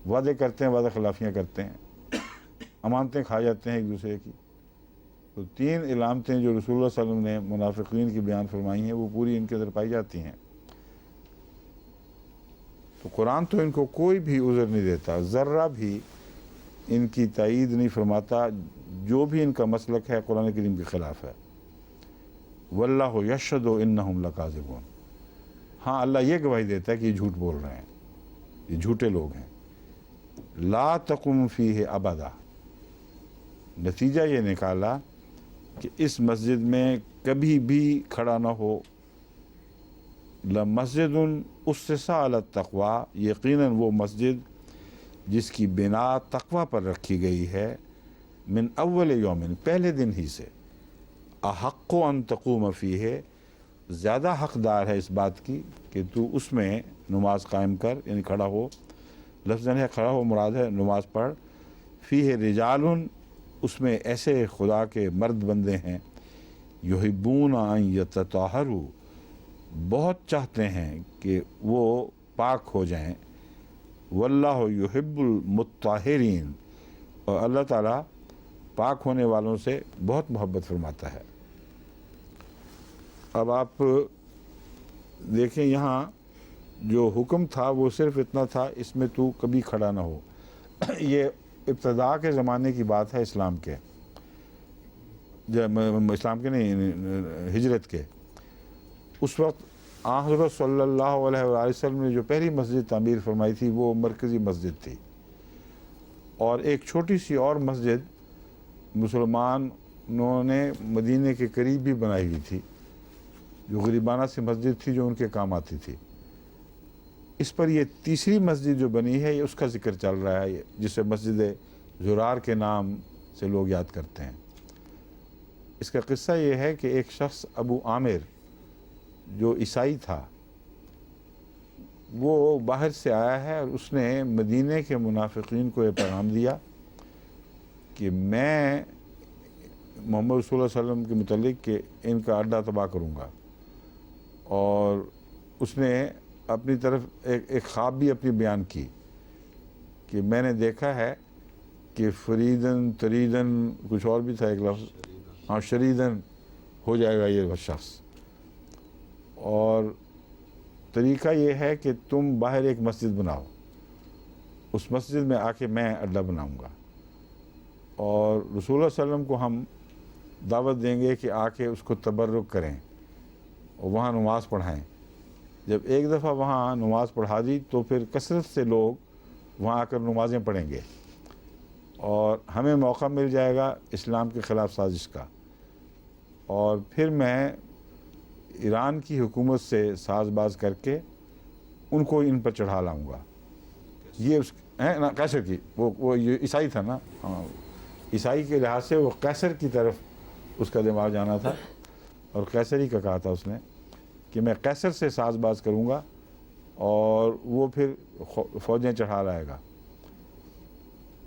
وعدے کرتے ہیں، وعدہ خلافیاں کرتے ہیں، امانتیں کھا جاتے ہیں ایک دوسرے کی۔ تو 3 علامتیں جو رسول اللہ صلی اللہ علیہ وسلم نے منافقین کی بیان فرمائی ہیں وہ پوری ان کے اندر پائی جاتی ہیں۔ تو قرآن تو ان کو کوئی بھی عذر نہیں دیتا، ذرہ بھی ان کی تائید نہیں فرماتا، جو بھی ان کا مسلک ہے قرآن کریم کے خلاف ہے۔ واللہ یشہد انہم لکاذبون، ہاں اللہ یہ گواہی دیتا ہے کہ یہ جھوٹ بول رہے ہیں، یہ جھوٹے لوگ ہیں۔ لا تقم فیہ ابدا، نتیجہ یہ نکالا کہ اس مسجد میں کبھی بھی کھڑا نہ ہو۔ لمسجد اسس علی التقوی، یقیناً وہ مسجد جس کی بنا تقوی پر رکھی گئی ہے، من اول یومن، پہلے دن ہی سے، احق ان تقوم فیہ، زیادہ حقدار ہے اس بات کی کہ تو اس میں نماز قائم کر، یعنی کھڑا ہو۔ لفظ ہے کھڑا ہو مراد ہے نماز پڑھ۔ فیہ رجال، اس میں ایسے خدا کے مرد بندے ہیں، یحبون ان یتطہروا، بہت چاہتے ہیں کہ وہ پاک ہو جائیں۔ واللہ یحب المطہرین، اور اللہ تعالیٰ پاک ہونے والوں سے بہت محبت فرماتا ہے۔ اب آپ دیکھیں یہاں جو حکم تھا وہ صرف اتنا تھا، اس میں تو کبھی کھڑا نہ ہو۔ یہ ابتداء کے زمانے کی بات ہے اسلام کے، اسلام کے نہیں، ہجرت کے۔ اس وقت آن حضرت صلی اللہ علیہ وآلہ وسلم نے جو پہلی مسجد تعمیر فرمائی تھی وہ مرکزی مسجد تھی، اور ایک چھوٹی سی اور مسجد مسلمانوں نے مدینے کے قریب بھی بنائی ہوئی تھی، جو غریبانہ سی مسجد تھی جو ان کے کام آتی تھی۔ اس پر یہ تیسری مسجد جو بنی ہے یہ اس کا ذکر چل رہا ہے، جسے مسجد زرار کے نام سے لوگ یاد کرتے ہیں۔ اس کا قصہ یہ ہے کہ ایک شخص ابو عامر جو عیسائی تھا، وہ باہر سے آیا ہے اور اس نے مدینے کے منافقین کو یہ پیغام دیا کہ میں محمد رسول اللہ صلی اللہ علیہ وسلم کے متعلق کہ ان کا اڈا تباہ کروں گا، اور اس نے اپنی طرف ایک خواب بھی اپنی بیان کی کہ میں نے دیکھا ہے کہ فریدن تریدن کچھ اور بھی تھا ایک لفظ، ہاں شریدن ہو جائے گا یہ شخص، اور طریقہ یہ ہے کہ تم باہر ایک مسجد بناؤ، اس مسجد میں آ کے میں اڈا بناؤں گا، اور رسول اللہ صلی اللہ علیہ وسلم کو ہم دعوت دیں گے کہ آ کے اس کو تبرک کریں اور وہاں نماز پڑھائیں۔ جب ایک دفعہ وہاں نماز پڑھا دی تو پھر کثرت سے لوگ وہاں آ کر نمازیں پڑھیں گے، اور ہمیں موقع مل جائے گا اسلام کے خلاف سازش کا، اور پھر میں ایران کی حکومت سے ساز باز کر کے ان کو ان پر چڑھا لاؤں گا۔ یہ اس نا قیصر کی، وہ عیسائی تھا نا، ہاں عیسائی کے لحاظ سے وہ قیصر کی طرف اس کا دماغ جانا تھا، اور قیصر ہی کا کہا تھا اس نے۔ کہ میں قیصر سے ساز باز کروں گا اور وہ پھر فوجیں چڑھا لائے گا۔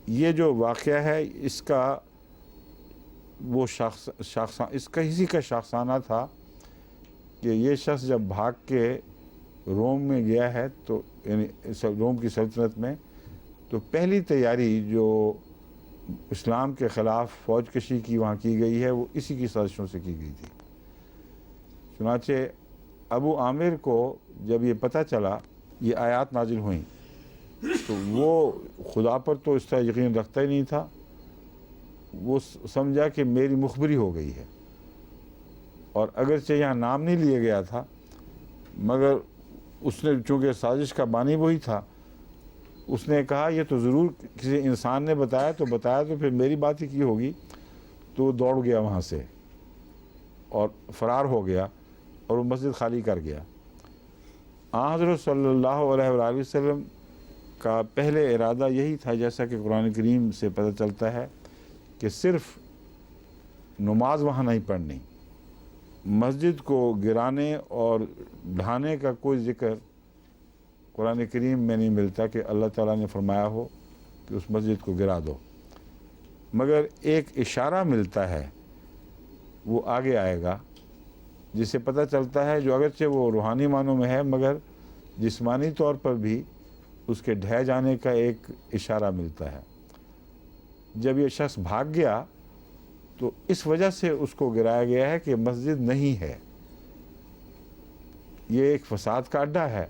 یہ جو واقعہ ہے اس کا وہ اس کا اسی کا شاخسانہ تھا کہ یہ شخص جب بھاگ کے روم میں گیا ہے تو یعنی روم کی سلطنت میں، تو پہلی تیاری جو اسلام کے خلاف فوج کشی کی وہاں کی گئی ہے وہ اسی کی سازشوں سے کی گئی تھی۔ چنانچہ ابو عامر کو جب یہ پتہ چلا، یہ آیات نازل ہوئیں، تو وہ خدا پر تو اس طرح یقین رکھتا ہی نہیں تھا، وہ سمجھا کہ میری مخبری ہو گئی ہے، اور اگرچہ یہاں نام نہیں لیا گیا تھا مگر اس نے چونکہ سازش کا بانی وہی تھا، اس نے کہا یہ تو ضرور کسی انسان نے بتایا تو پھر میری بات ہی کی ہوگی، تو وہ دوڑ گیا وہاں سے اور فرار ہو گیا اور وہ مسجد خالی کر گیا۔ حضرت صلی اللہ علیہ وآلہ وسلم کا پہلے ارادہ یہی تھا، جیسا کہ قرآن کریم سے پتہ چلتا ہے، کہ صرف نماز وہاں نہیں پڑھنی، مسجد کو گرانے اور ڈھانے کا کوئی ذکر قرآن کریم میں نہیں ملتا کہ اللہ تعالیٰ نے فرمایا ہو کہ اس مسجد کو گرا دو، مگر ایک اشارہ ملتا ہے، وہ آگے آئے گا، جس سے پتہ چلتا ہے جو اگرچہ وہ روحانی معنوں میں ہے مگر جسمانی طور پر بھی اس کے ڈھہ جانے کا ایک اشارہ ملتا ہے۔ جب یہ شخص بھاگ گیا تو اس وجہ سے اس کو گرایا گیا ہے کہ مسجد نہیں ہے، یہ ایک فساد کا اڈہ ہے،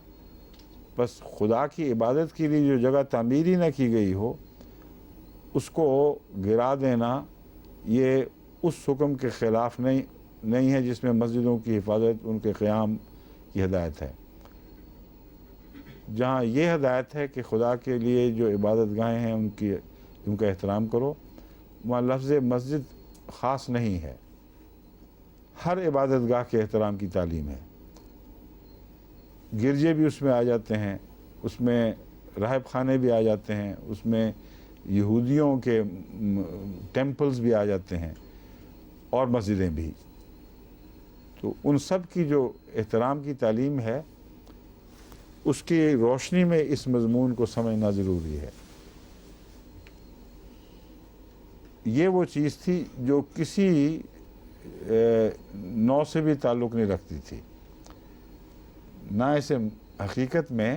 بس خدا کی عبادت کے لیے جو جگہ تعمیر ہی نہ کی گئی ہو اس کو گرا دینا یہ اس حکم کے خلاف نہیں ہے جس میں مسجدوں کی حفاظت، ان کے قیام کی ہدایت ہے۔ جہاں یہ ہدایت ہے کہ خدا کے لیے جو عبادت گاہیں ہیں ان کا احترام کرو، وہاں لفظ مسجد خاص نہیں ہے، ہر عبادت گاہ کے احترام کی تعلیم ہے۔ گرجے بھی اس میں آ جاتے ہیں، اس میں راہب خانے بھی آ جاتے ہیں، اس میں یہودیوں کے ٹیمپلز بھی آ جاتے ہیں اور مسجدیں بھی۔ تو ان سب کی جو احترام کی تعلیم ہے اس کی روشنی میں اس مضمون کو سمجھنا ضروری ہے۔ یہ وہ چیز تھی جو کسی نو سے بھی تعلق نہیں رکھتی تھی، نہ اسے حقیقت میں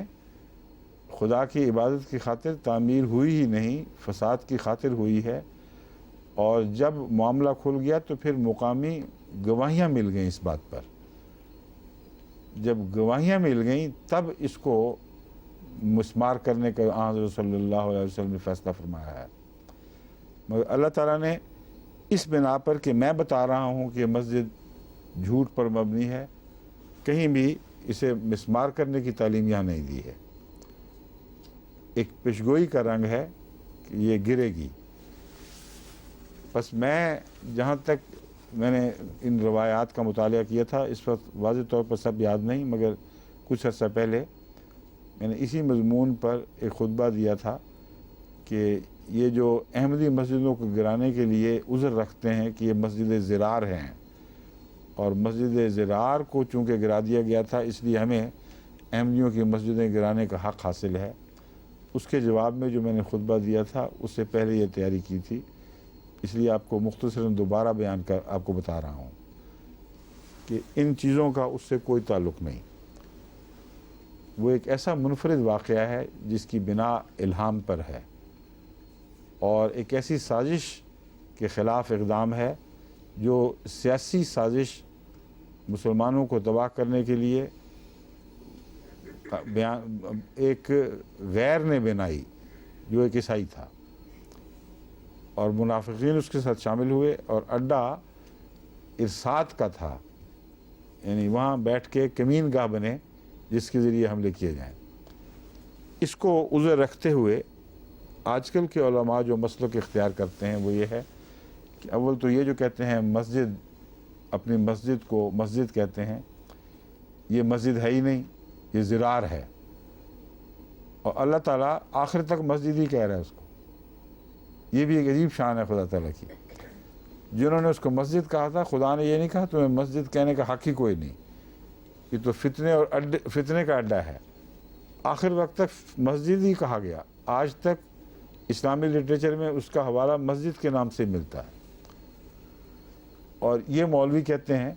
خدا کی عبادت کی خاطر تعمیر ہوئی ہی نہیں، فساد کی خاطر ہوئی ہے، اور جب معاملہ کھل گیا تو پھر مقامی گواہیاں مل گئیں اس بات پر۔ جب گواہیاں مل گئیں تب اس کو مسمار کرنے کا حضرت صلی اللہ علیہ وسلم نے فیصلہ فرمایا ہے۔ مگر اللہ تعالیٰ نے اس بنا پر کہ میں بتا رہا ہوں کہ مسجد جھوٹ پر مبنی ہے، کہیں بھی اسے مسمار کرنے کی تعلیم یہاں نہیں دی ہے۔ ایک پیشگوئی کا رنگ ہے کہ یہ گرے گی۔ بس میں جہاں تک میں نے ان روایات کا مطالعہ کیا تھا، اس وقت واضح طور پر سب یاد نہیں، مگر کچھ عرصہ پہلے میں نے اسی مضمون پر ایک خطبہ دیا تھا کہ یہ جو احمدی مسجدوں کو گرانے کے لیے عذر رکھتے ہیں کہ یہ مسجد زرار ہیں، اور مسجد زرار کو چونکہ گرا دیا گیا تھا اس لیے ہمیں احمدیوں کی مسجدیں گرانے کا حق حاصل ہے، اس کے جواب میں جو میں نے خطبہ دیا تھا اس سے پہلے یہ تیاری کی تھی، اس لیے آپ کو مختصراً دوبارہ بیان کر آپ کو بتا رہا ہوں کہ ان چیزوں کا اس سے کوئی تعلق نہیں۔ وہ ایک ایسا منفرد واقعہ ہے جس کی بنا الہام پر ہے، اور ایک ایسی سازش کے خلاف اقدام ہے جو سیاسی سازش مسلمانوں کو تباہ کرنے کے لیے ایک غیر نے بنائی جو ایک عیسائی تھا، اور منافقین اس کے ساتھ شامل ہوئے، اور اڈا ارساد کا تھا، یعنی وہاں بیٹھ کے کمین گاہ بنے جس کے ذریعے حملے کیے جائیں۔ اس کو عذر رکھتے ہوئے آج کل کے علماء جو مسلک اختیار کرتے ہیں وہ یہ ہے کہ اول تو یہ جو کہتے ہیں مسجد، اپنی مسجد کو مسجد کہتے ہیں، یہ مسجد ہے ہی نہیں، یہ زرار ہے، اور اللہ تعالیٰ آخر تک مسجد ہی کہہ رہا ہے اس کو۔ یہ بھی ایک عجیب شان ہے خدا تعالیٰ کی۔ جنہوں نے اس کو مسجد کہا تھا، خدا نے یہ نہیں کہا تمہیں مسجد کہنے کا حق ہی کوئی نہیں، یہ تو فتنے کا اڈا ہے۔ آخر وقت تک مسجد ہی کہا گیا، آج تک اسلامی لٹریچر میں اس کا حوالہ مسجد کے نام سے ملتا ہے۔ اور یہ مولوی کہتے ہیں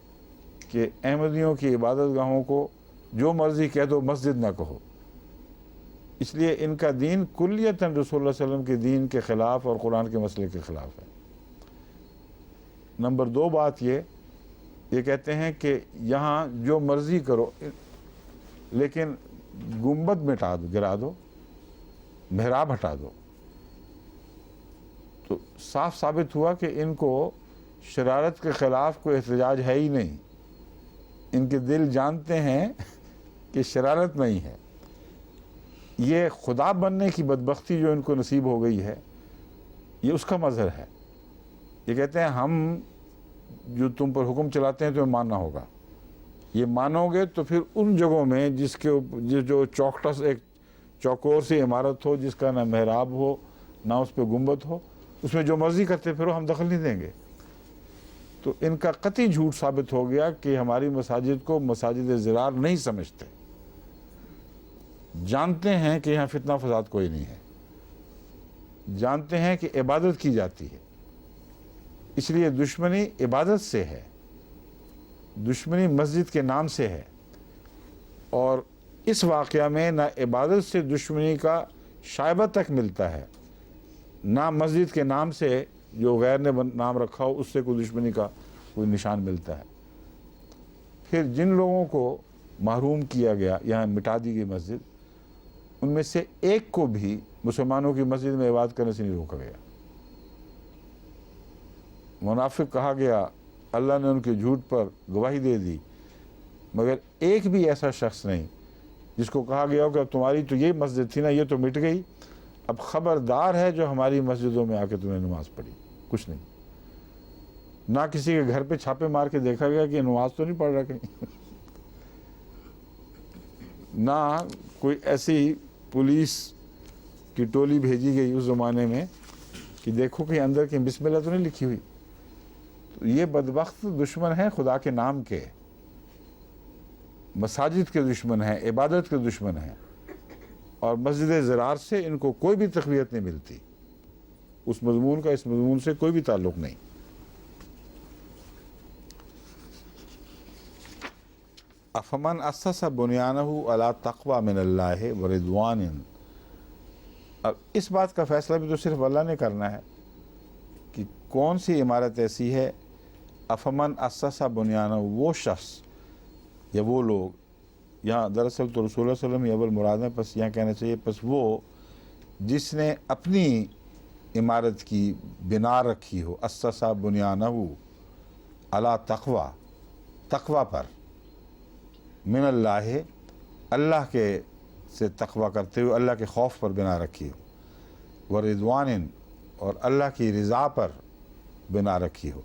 کہ احمدیوں کی عبادت گاہوں کو جو مرضی کہہ دو، مسجد نہ کہو۔ اس لیے ان کا دین کلیتاً رسول اللہ صلی اللہ علیہ وسلم کے دین کے خلاف اور قرآن کے مسئلے کے خلاف ہے۔ نمبر 2 بات یہ کہتے ہیں کہ یہاں جو مرضی کرو، لیکن گنبد مٹا دو، گرا دو، محراب ہٹا دو۔ تو صاف ثابت ہوا کہ ان کو شرارت کے خلاف کوئی احتجاج ہے ہی نہیں۔ ان کے دل جانتے ہیں کہ شرارت نہیں ہے۔ یہ خدا بننے کی بدبختی جو ان کو نصیب ہو گئی ہے، یہ اس کا مظہر ہے۔ یہ کہتے ہیں ہم جو تم پر حکم چلاتے ہیں تمہیں ماننا ہوگا۔ یہ مانو گے تو پھر ان جگہوں میں جو چوکٹا سے ایک چوکور سی عمارت ہو، جس کا نہ محراب ہو نہ اس پہ گنبد ہو، اس میں جو مرضی کرتے پھر ہم دخل نہیں دیں گے۔ تو ان کا قطعی جھوٹ ثابت ہو گیا کہ ہماری مساجد کو مساجد زرار نہیں سمجھتے، جانتے ہیں کہ یہاں فتنہ فساد کوئی نہیں ہے، جانتے ہیں کہ عبادت کی جاتی ہے۔ اس لیے دشمنی عبادت سے ہے، دشمنی مسجد کے نام سے ہے۔ اور اس واقعہ میں نہ عبادت سے دشمنی کا شائبہ تک ملتا ہے، نہ مسجد کے نام سے جو غیر نے نام رکھا ہو اس سے کوئی دشمنی کا کوئی نشان ملتا ہے۔ پھر جن لوگوں کو محروم کیا گیا، یہاں مٹا دی گئی مسجد، ان میں سے ایک کو بھی مسلمانوں کی مسجد میں عبادت کرنے سے نہیں روکا گیا۔ منافق کہا گیا، اللہ نے ان کے جھوٹ پر گواہی دے دی، مگر ایک بھی ایسا شخص نہیں جس کو کہا گیا ہو کہ اب تمہاری تو یہ مسجد تھی نا، یہ تو مٹ گئی، اب خبردار ہے جو ہماری مسجدوں میں آ کے تم نے نماز پڑھی۔ کچھ نہیں۔ نہ کسی کے گھر پہ چھاپے مار کے دیکھا گیا کہ نماز تو نہیں پڑھ رہا کہیں، نہ کوئی ایسی پولیس کی ٹولی بھیجی گئی اس زمانے میں کہ دیکھو کہ اندر کی بسم اللہ تو نہیں لکھی ہوئی۔ تو یہ بدبخت دشمن ہیں خدا کے نام کے، مساجد کے دشمن ہیں، عبادت کے دشمن ہیں، اور مسجد زرار سے ان کو کوئی بھی تقویت نہیں ملتی۔ اس مضمون کا اس مضمون سے کوئی بھی تعلق نہیں۔ افمن اسس بنیانہ علی تقوی من اللہ ورضوان، اب اس بات کا فیصلہ بھی تو صرف اللہ نے کرنا ہے کہ کون سی عمارت ایسی ہے۔ افمن اسس بنیانہ، وہ شخص یا وہ لوگ، یہاں دراصل تو رسول اللہ صلی اللہ علیہ وسلم یہ اول مراد ہے، پس یہاں کہنا چاہیے پس وہ جس نے اپنی عمارت کی بنا رکھی ہو، اسس بنیانہ علی تقوی، تقوی پر، من اللہ، اللہ کے سے تقوی کرتے ہوئے اللہ کے خوف پر بنا رکھی ہو، ورضوان، اور اللہ کی رضا پر بنا رکھی ہو،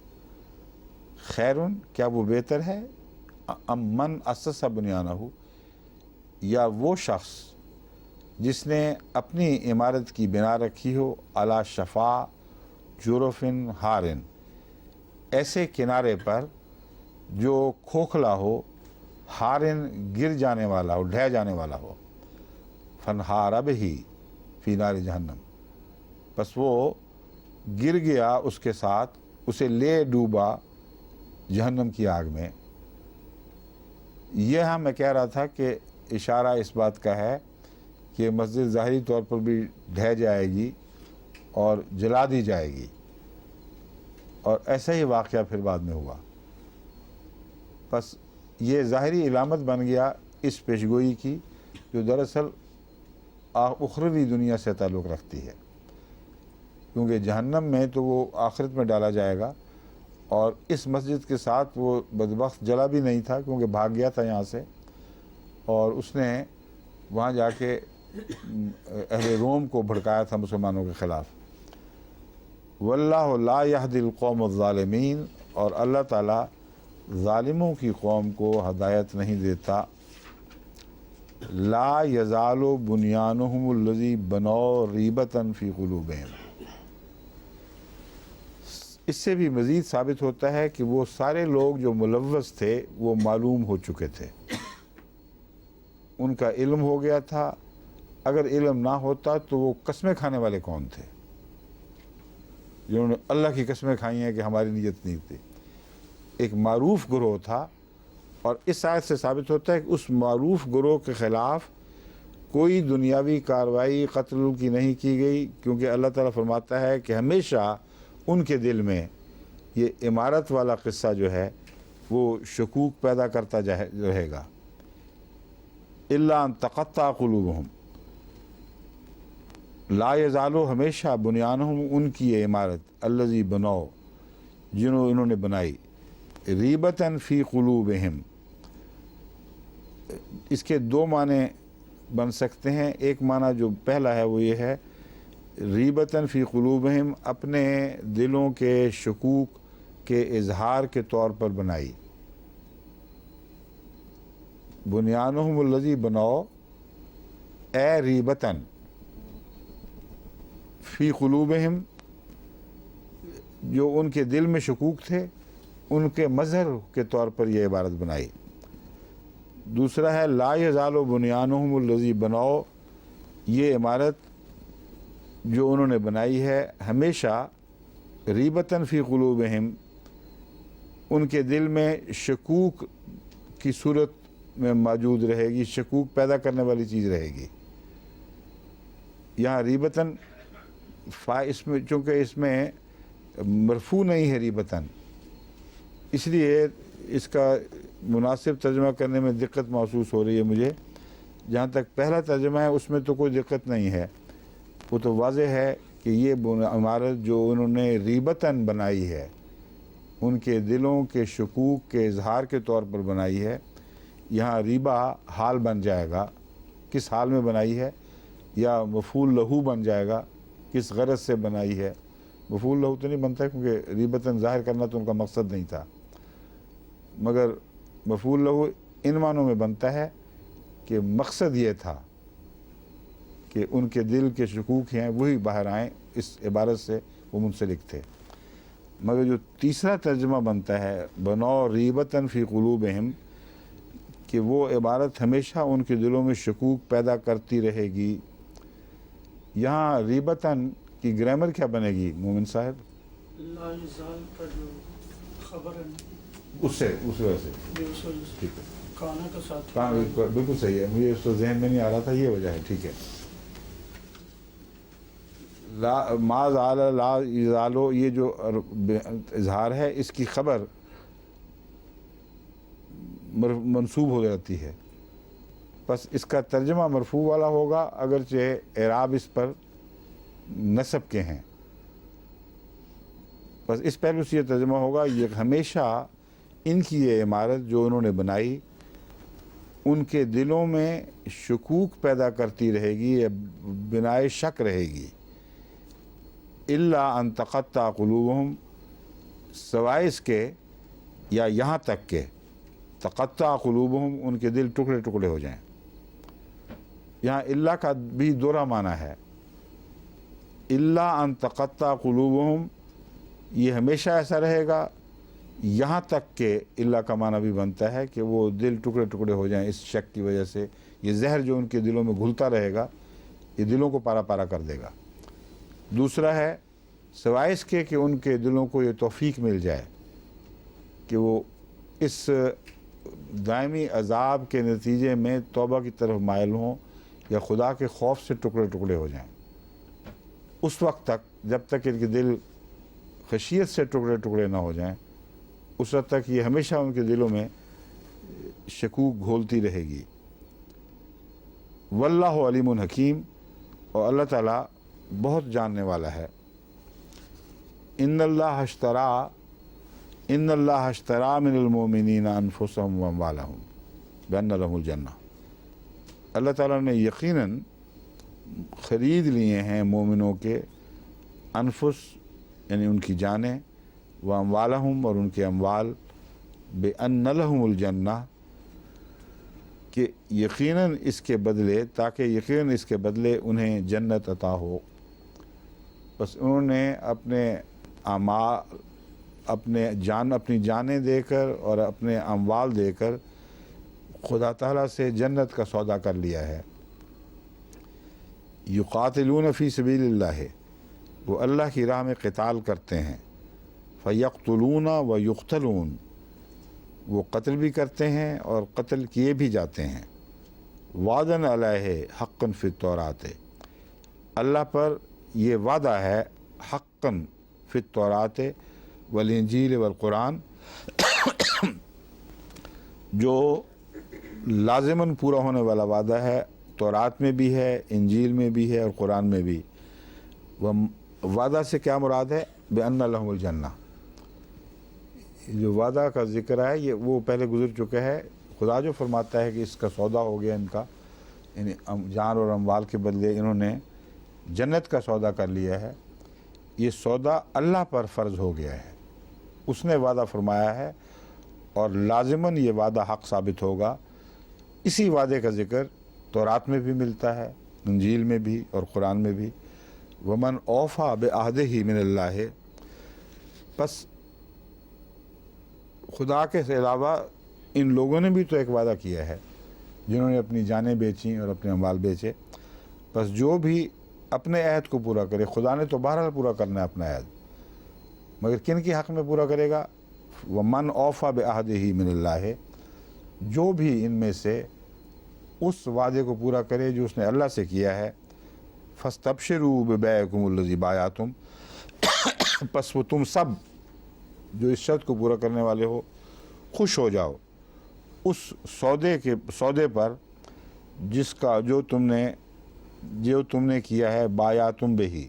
خیرن، کیا وہ بہتر ہے، ام من اسس بنیانہ، یا وہ شخص جس نے اپنی عمارت کی بنا رکھی ہو علی شفا جرف ہارن، ایسے کنارے پر جو کھوکھلا ہو، ہارن گر جانے والا ہو، ڈھہ جانے والا ہو، فنہار بہ فی نار جہنم، بس وہ گر گیا اس کے ساتھ، اسے لے ڈوبا جہنم کی آگ میں۔ یہ میں کہہ رہا تھا کہ اشارہ اس بات کا ہے کہ مسجد ظاہری طور پر بھی ڈھہ جائے گی اور جلا دی جائے گی، اور ایسا ہی واقعہ پھر بعد میں ہوا۔ بس یہ ظاہری علامت بن گیا اس پیشگوئی کی جو دراصل اخروی دنیا سے تعلق رکھتی ہے، کیونکہ جہنم میں تو وہ آخرت میں ڈالا جائے گا، اور اس مسجد کے ساتھ وہ بدبخت جلا بھی نہیں تھا کیونکہ بھاگ گیا تھا یہاں سے، اور اس نے وہاں جا کے اہل روم کو بھڑکایا تھا مسلمانوں کے خلاف۔ واللہ لا یہدی القوم الظالمین، اور اللہ تعالیٰ ظالموں کی قوم کو ہدایت نہیں دیتا۔ لا یزال بنیانہم الذی بنوا ریبۃ فی قلوبہم، اس سے بھی مزید ثابت ہوتا ہے کہ وہ سارے لوگ جو ملوث تھے وہ معلوم ہو چکے تھے، ان کا علم ہو گیا تھا، اگر علم نہ ہوتا تو وہ قسمیں کھانے والے کون تھے جنہوں نے اللہ کی قسمیں کھائی ہیں کہ ہماری نیت نہیں تھی؟ ایک معروف گروہ تھا، اور اس آیت سے ثابت ہوتا ہے کہ اس معروف گروہ کے خلاف کوئی دنیاوی کارروائی قتل کی نہیں کی گئی، کیونکہ اللہ تعالیٰ فرماتا ہے کہ ہمیشہ ان کے دل میں یہ امارت والا قصہ جو ہے وہ شکوک پیدا کرتا رہے گا۔ الا ان تقطع قلوبہم، لا یزالو، ہمیشہ بنیانہم، ان کی یہ عمارت، الذی بناؤ، جنہوں انہوں نے بنائی، ریبتاً فی قلوبہم، اس کے دو معنی بن سکتے ہیں۔ ایک معنی جو پہلا ہے وہ یہ ہے، ریبتاً فی قلوبہم، اپنے دلوں کے شکوک کے اظہار کے طور پر بنائی۔ بنیانہم الذی بناؤ اے ریبتاً فی قلوبہم، جو ان کے دل میں شکوک تھے ان کے مظہر کے طور پر یہ عبارت بنائی۔ دوسرا ہے لا یزال بنیانہم الذی بناؤ، یہ عمارت جو انہوں نے بنائی ہے ہمیشہ ریبتاً فی قلوبہم، ان کے دل میں شکوک کی صورت میں موجود رہے گی، شکوک پیدا کرنے والی چیز رہے گی۔ یہاں ریبتاً اس میں چونکہ اس میں مرفوع نہیں ہے ریبتاً، اس لیے اس کا مناسب ترجمہ کرنے میں دقت محسوس ہو رہی ہے مجھے۔ جہاں تک پہلا ترجمہ ہے اس میں تو کوئی دقت نہیں ہے، وہ تو واضح ہے کہ یہ عمارت جو انہوں نے ریبتاً بنائی ہے، ان کے دلوں کے شکوک کے اظہار کے طور پر بنائی ہے۔ یہاں ریبہ حال بن جائے گا، کس حال میں بنائی ہے، یا مفعول لہو بن جائے گا، کس غرض سے بنائی ہے۔ مفعول لہو تو نہیں بنتا کیونکہ ریبتاً ظاہر کرنا تو ان کا مقصد نہیں تھا، مگر مفعول لہو ان معنوں میں بنتا ہے کہ مقصد یہ تھا کہ ان کے دل کے شکوک ہیں وہی باہر آئیں، اس عبارت سے وہ منسلک تھے۔ مگر جو تیسرا ترجمہ بنتا ہے بناؤ ریبتاً فی قلوبہم، کہ وہ عبارت ہمیشہ ان کے دلوں میں شکوک پیدا کرتی رہے گی۔ یہاں ریبتاً کی گرامر کیا بنے گی مومن صاحب؟ لا یزال کا جو خبر ہے اس وجہ سے ٹھیک ہے، کانا کا ساتھ بالکل صحیح ہے، مجھے اس کو ذہن میں نہیں آ رہا تھا، یہ وجہ ہے، ٹھیک ہے۔ ما زال لا یزالو، یہ جو اظہار ہے اس کی خبر منصوب ہو جاتی ہے، بس اس کا ترجمہ مرفوع والا ہوگا، اگرچہ اعراب اس پر نصب کے ہیں۔ بس اس پہلو سے یہ ترجمہ ہوگا، یہ ہمیشہ ان کی یہ عمارت جو انہوں نے بنائی ان کے دلوں میں شکوک پیدا کرتی رہے گی، یا بنائے شک رہے گی۔ الا ان تقطع قلوبہم، سوائے اس کے یا یہاں تک کہ تقطع قلوبہم، ان کے دل ٹکڑے ٹکڑے ہو جائیں۔ یہاں الا کا بھی دوہرا معنی ہے، الا ان تقطع قلوبہم، یہ ہمیشہ ایسا رہے گا، یہاں تک کہ الا کا معنی بھی بنتا ہے کہ وہ دل ٹکڑے ٹکڑے ہو جائیں اس شک کی وجہ سے۔ یہ زہر جو ان کے دلوں میں گھلتا رہے گا یہ دلوں کو پارا پارا کر دے گا۔ دوسرا ہے سوائے اس کے کہ ان کے دلوں کو یہ توفیق مل جائے کہ وہ اس دائمی عذاب کے نتیجے میں توبہ کی طرف مائل ہوں، یا خدا کے خوف سے ٹکڑے ٹکڑے ہو جائیں۔ اس وقت تک، جب تک ان کے دل خشیت سے ٹکڑے ٹکڑے نہ ہو جائیں، اس وقت تک یہ ہمیشہ ان کے دلوں میں شکوک گھولتی رہے گی۔ واللہ علیم حکیم، اور اللہ تعالیٰ بہت جاننے والا ہے۔ ان اللہ اشترى من المؤمنین انفسهم واموالهم بان لهم الجنہ، اللہ تعالیٰ نے یقیناً خرید لیے ہیں مومنوں کے انفس، یعنی ان کی جانیں، واموالہم، اور ان کے اموال، بان لهم الجنہ، کہ یقیناً اس کے بدلے، تاکہ یقیناً اس کے بدلے انہیں جنت عطا ہو۔ بس انہوں نے اپنے اعمال، اپنی جانیں دے کر اور اپنے اموال دے کر خدا تعالیٰ سے جنت کا سودا کر لیا ہے. یقاتلون فی سبیل اللہ، وہ اللہ کی راہ میں قتال کرتے ہیں. فیقتلون و یقتلون، وہ قتل بھی کرتے ہیں اور قتل کیے بھی جاتے ہیں. وعدن علیہ حقا فی التورات، اللہ پر یہ وعدہ ہے حقا فی التورات والانجیل والقرآن، جو لازماً پورا ہونے والا وعدہ ہے. تورات میں بھی ہے، انجیل میں بھی ہے اور قرآن میں بھی. وہ وعدہ سے کیا مراد ہے؟ بأن لہم الجنہ. جو وعدہ کا ذکر ہے یہ وہ پہلے گزر چکا ہے. خدا جو فرماتا ہے کہ اس کا سودا ہو گیا ان کا، یعنی جان اور اموال کے بدلے انہوں نے جنت کا سودا کر لیا ہے. یہ سودا اللہ پر فرض ہو گیا ہے، اس نے وعدہ فرمایا ہے اور لازماً یہ وعدہ حق ثابت ہوگا. اسی وعدے کا ذکر تورات میں بھی ملتا ہے، انجیل میں بھی اور قرآن میں بھی. ومن اوفا بعہدہ من اللہ، پس خدا کے علاوہ ان لوگوں نے بھی تو ایک وعدہ کیا ہے جنہوں نے اپنی جانیں بیچیں اور اپنے اموال بیچے. پس جو بھی اپنے عہد کو پورا کرے، خدا نے تو بہرحال پورا کرنا ہے اپنا عہد، مگر کن کی حق میں پورا کرے گا؟ ومن اوفا بعہدہ من اللہ، جو بھی ان میں سے اس وعدے کو پورا کرے جو اس نے اللہ سے کیا ہے. فاستبشروا ببیعکم الذی بایعتم، پس وہ تم سب جو اس شرط کو پورا کرنے والے ہو خوش ہو جاؤ اس سودے پر جس کا جو تم نے کیا ہے. بایعتم بہی،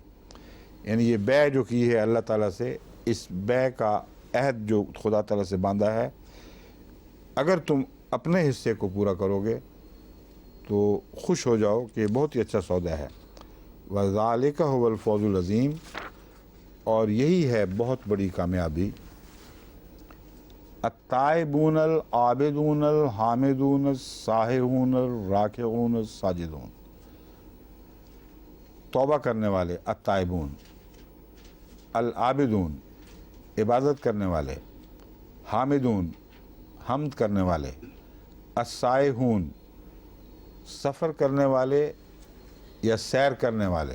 یعنی یہ بیع جو کی ہے اللہ تعالیٰ سے، اس بیع کا عہد جو خدا تعالیٰ سے باندھا ہے، اگر تم اپنے حصے کو پورا کرو گے تو خوش ہو جاؤ کہ یہ بہت ہی اچھا سودا ہے. وَذَلِكَ هُوَ الْفَوْزُ الْعَظِيمُ، اور یہی ہے بہت بڑی کامیابی. التائبون العابدون الحامدون الساہرون الراکعون الساجدون، توبہ کرنے والے. التائبون، العابدون عبادت کرنے والے، حامدون حمد کرنے والے، السائحون سفر کرنے والے یا سیر کرنے والے.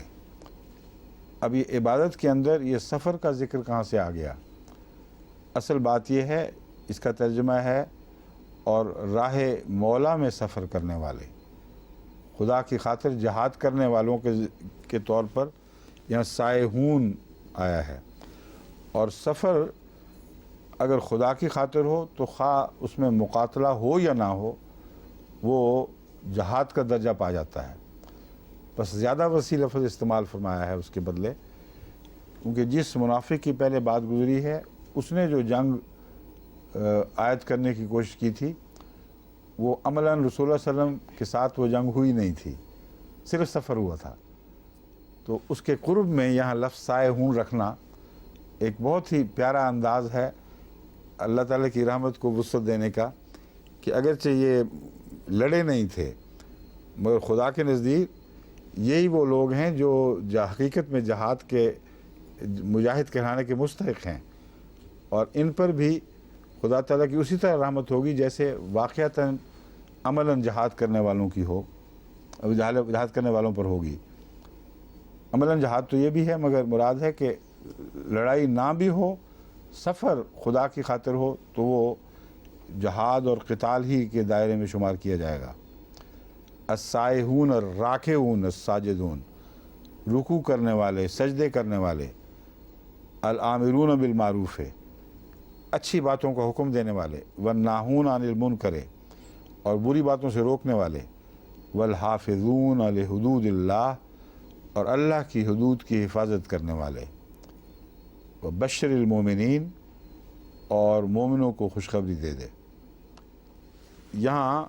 اب یہ عبادت کے اندر یہ سفر کا ذکر کہاں سے آ گیا؟ اصل بات یہ ہے، اس کا ترجمہ ہے اور راہ مولا میں سفر کرنے والے، خدا کی خاطر جہاد کرنے والوں کے طور پر یہاں سائحون آیا ہے. اور سفر اگر خدا کی خاطر ہو تو خواہ اس میں مقاتلہ ہو یا نہ ہو، وہ جہاد کا درجہ پا جاتا ہے. بس زیادہ وسیع لفظ استعمال فرمایا ہے اس کے بدلے، کیونکہ جس منافق کی پہلے بات گزری ہے اس نے جو جنگ عائد کرنے کی کوشش کی تھی، وہ عملاً رسول اللہ صلی اللہ علیہ وسلم کے ساتھ وہ جنگ ہوئی نہیں تھی، صرف سفر ہوا تھا. تو اس کے قرب میں یہاں لفظ سائحون رکھنا ایک بہت ہی پیارا انداز ہے اللہ تعالیٰ کی رحمت کو وسعت دینے کا، کہ اگرچہ یہ لڑے نہیں تھے مگر خدا کے نزدیک یہی وہ لوگ ہیں جو حقیقت میں جہاد کے مجاہد کہلانے کے مستحق ہیں، اور ان پر بھی خدا تعالیٰ کی اسی طرح رحمت ہوگی جیسے واقعتاً عملاً جہاد کرنے والوں کی ہو، جہاد کرنے والوں پر ہوگی. عملاً جہاد تو یہ بھی ہے، مگر مراد ہے کہ لڑائی نہ بھی ہو، سفر خدا کی خاطر ہو تو وہ جہاد اور قتال ہی کے دائرے میں شمار کیا جائے گا. السائحون الراکعون الساجدون، رکوع کرنے والے، سجدے کرنے والے. الآمرون بالمعروف، اچھی باتوں کا حکم دینے والے. والناہون عن المنکر، اور بری باتوں سے روکنے والے. والحافظون لحدود اللہ، اور اللہ کی حدود کی حفاظت کرنے والے. وبشر المومنین، اور مومنوں کو خوشخبری دے دے. یہاں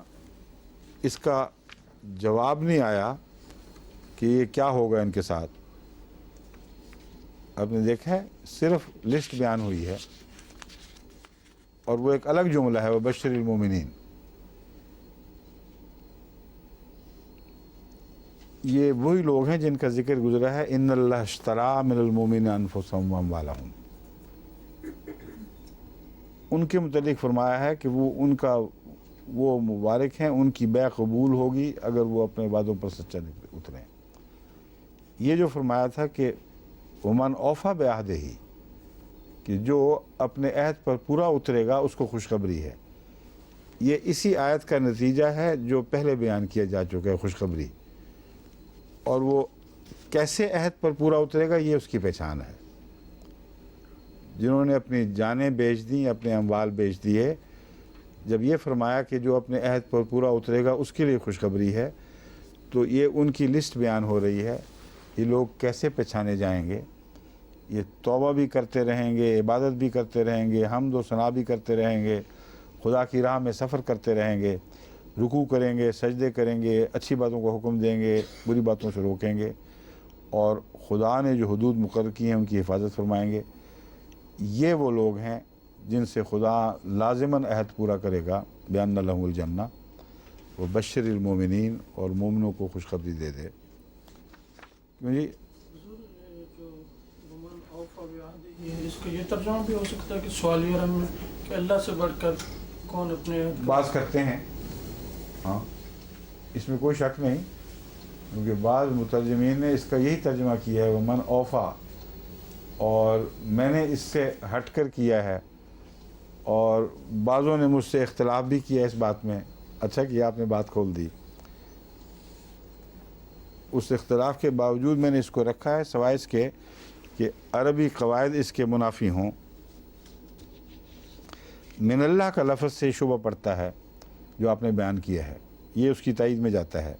اس کا جواب نہیں آیا کہ یہ کیا ہوگا ان کے ساتھ. آپ نے دیکھا ہے صرف لسٹ بیان ہوئی ہے، اور وہ ایک الگ جملہ ہے وبشر المومنین. یہ وہی لوگ ہیں جن کا ذکر گزرا ہے ان اللہ اشتری من المؤمنین انفسهم واموالهم. ان کے متعلق فرمایا ہے کہ وہ ان کا وہ مبارک ہیں، ان کی بیع قبول ہوگی اگر وہ اپنے وعدوں پر سچا اتریں۔ یہ جو فرمایا تھا کہ ومن اوفا بعہدہ، کہ جو اپنے عہد پر پورا اترے گا اس کو خوشخبری ہے، یہ اسی آیت کا نتیجہ ہے جو پہلے بیان کیا جا چکا ہے، خوشخبری۔ اور وہ کیسے عہد پر پورا اترے گا، یہ اس کی پہچان ہے۔ جنہوں نے اپنی جانیں بیچ دیں، اپنے اموال بیچ دیے، جب یہ فرمایا کہ جو اپنے عہد پر پورا اترے گا اس کے لیے خوشخبری ہے، تو یہ ان کی لسٹ بیان ہو رہی ہے۔ یہ لوگ کیسے پہچانے جائیں گے؟ یہ توبہ بھی کرتے رہیں گے، عبادت بھی کرتے رہیں گے، حمد و ثنا بھی کرتے رہیں گے، خدا کی راہ میں سفر کرتے رہیں گے، رکوع کریں گے، سجدے کریں گے، اچھی باتوں کو حکم دیں گے، بری باتوں سے روکیں گے، اور خدا نے جو حدود مقرر کی ہیں ان کی حفاظت فرمائیں گے۔ یہ وہ لوگ ہیں جن سے خدا لازماً عہد پورا کرے گا، بِأَنَّ لَهُمُ الْجَنَّةَ، وَبَشِّرِ الْمُؤْمِنِينَ، اور مومنوں کو خوشخبری دے دے۔ کیوں جی؟ حضور، یہ جو ومن اوفا بعہدہ ہے، اس کا یہ ترجمہ بھی ہو سکتا ہے کہ سوالیہ رنگ میں کہ اللہ سے بڑھ کر کون اپنے عہد بعض کرتے ہیں، ہاں، اس میں کوئی شک نہیں، کیونکہ بعض مترجمین نے اس کا یہی ترجمہ کیا ہے ومن اوفا، اور میں نے اس سے ہٹ کر کیا ہے، اور بعضوں نے مجھ سے اختلاف بھی کیا اس بات میں۔ اچھا کیا آپ نے بات کھول دی۔ اس اختلاف کے باوجود میں نے اس کو رکھا ہے سوائے اس کے کہ عربی قواعد اس کے منافی ہوں۔ من اللہ کا لفظ سے شبہ پڑتا ہے جو آپ نے بیان کیا ہے، یہ اس کی تائید میں جاتا ہے۔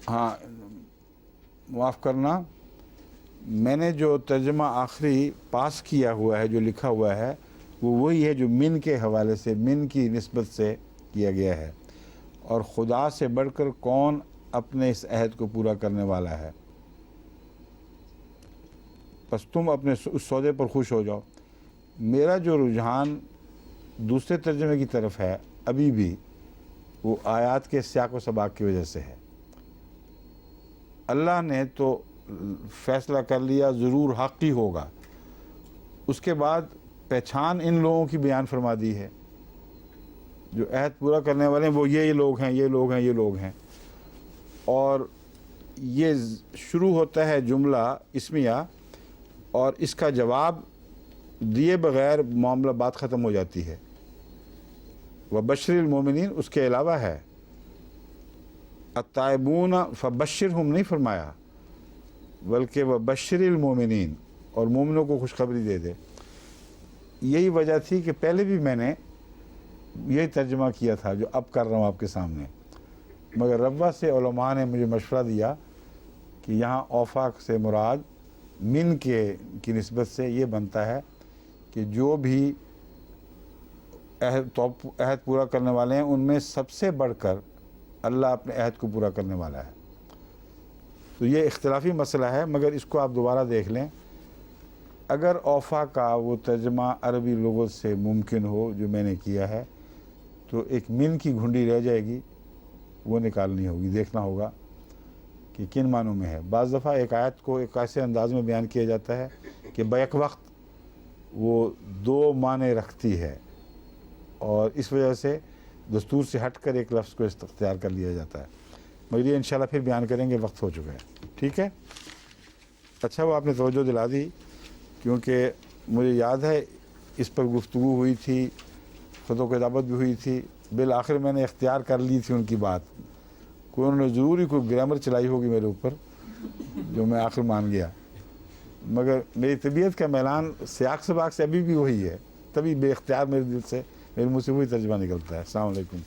ہاں، معاف کرنا، میں نے جو ترجمہ آخری پاس کیا ہوا ہے، جو لکھا ہوا ہے، وہ وہی ہے جو من کے حوالے سے، من کی نسبت سے کیا گیا ہے، اور خدا سے بڑھ کر کون اپنے اس عہد کو پورا کرنے والا ہے، بس تم اپنے اس سودے پر خوش ہو جاؤ۔ میرا جو رجحان دوسرے ترجمے کی طرف ہے ابھی بھی، وہ آیات کے سیاق و سباق کی وجہ سے ہے۔ اللہ نے تو فیصلہ کر لیا ضرور حق ہی ہوگا، اس کے بعد پہچان ان لوگوں کی بیان فرما دی ہے جو عہد پورا کرنے والے ہیں، وہ یہ لوگ ہیں، یہ لوگ ہیں، یہ لوگ ہیں، اور یہ شروع ہوتا ہے جملہ اسمیہ، اور اس کا جواب دیے بغیر معاملہ بات ختم ہو جاتی ہے۔ وبشر المومنین اس کے علاوہ ہے، التائبون فبشرہم نہیں فرمایا، بلکہ وبشر المومنین، اور مومنوں کو خوشخبری دے دے۔ یہی وجہ تھی کہ پہلے بھی میں نے یہی ترجمہ کیا تھا جو اب کر رہا ہوں آپ کے سامنے، مگر ربوہ سے علماء نے مجھے مشورہ دیا کہ یہاں اوفاق سے مراد من کی نسبت سے یہ بنتا ہے کہ جو بھی عہد پورا کرنے والے ہیں ان میں سب سے بڑھ کر اللہ اپنے عہد کو پورا کرنے والا ہے۔ تو یہ اختلافی مسئلہ ہے، مگر اس کو آپ دوبارہ دیکھ لیں۔ اگر اوفا کا وہ ترجمہ عربی لغت سے ممکن ہو جو میں نے کیا ہے، تو ایک من کی گھنڈی رہ جائے گی، وہ نکالنی ہوگی، دیکھنا ہوگا کہ کن معنوں میں ہے۔ بعض دفعہ ایک آیت کو ایک ایسے انداز میں بیان کیا جاتا ہے کہ بیک وقت وہ دو معنی رکھتی ہے، اور اس وجہ سے دستور سے ہٹ کر ایک لفظ کو اختیار کر لیا جاتا ہے، مگر یہ انشاءاللہ پھر بیان کریں گے، وقت ہو چکا ہے، ٹھیک ہے؟ اچھا، وہ آپ نے توجہ دلا دی، کیونکہ مجھے یاد ہے اس پر گفتگو ہوئی تھی، خطبہ و کتابت بھی ہوئی تھی، بالآخر میں نے اختیار کر لی تھی ان کی بات، کوئی انہوں نے ضروری کوئی گرامر چلائی ہوگی میرے اوپر جو میں آخر مان گیا، مگر میری طبیعت کا میلان سیاق سباق سے ابھی بھی وہی ہے، تبھی بے اختیار میرے دل سے، میرے منہ سے وہی ترجمہ نکلتا ہے۔ السلام علیکم۔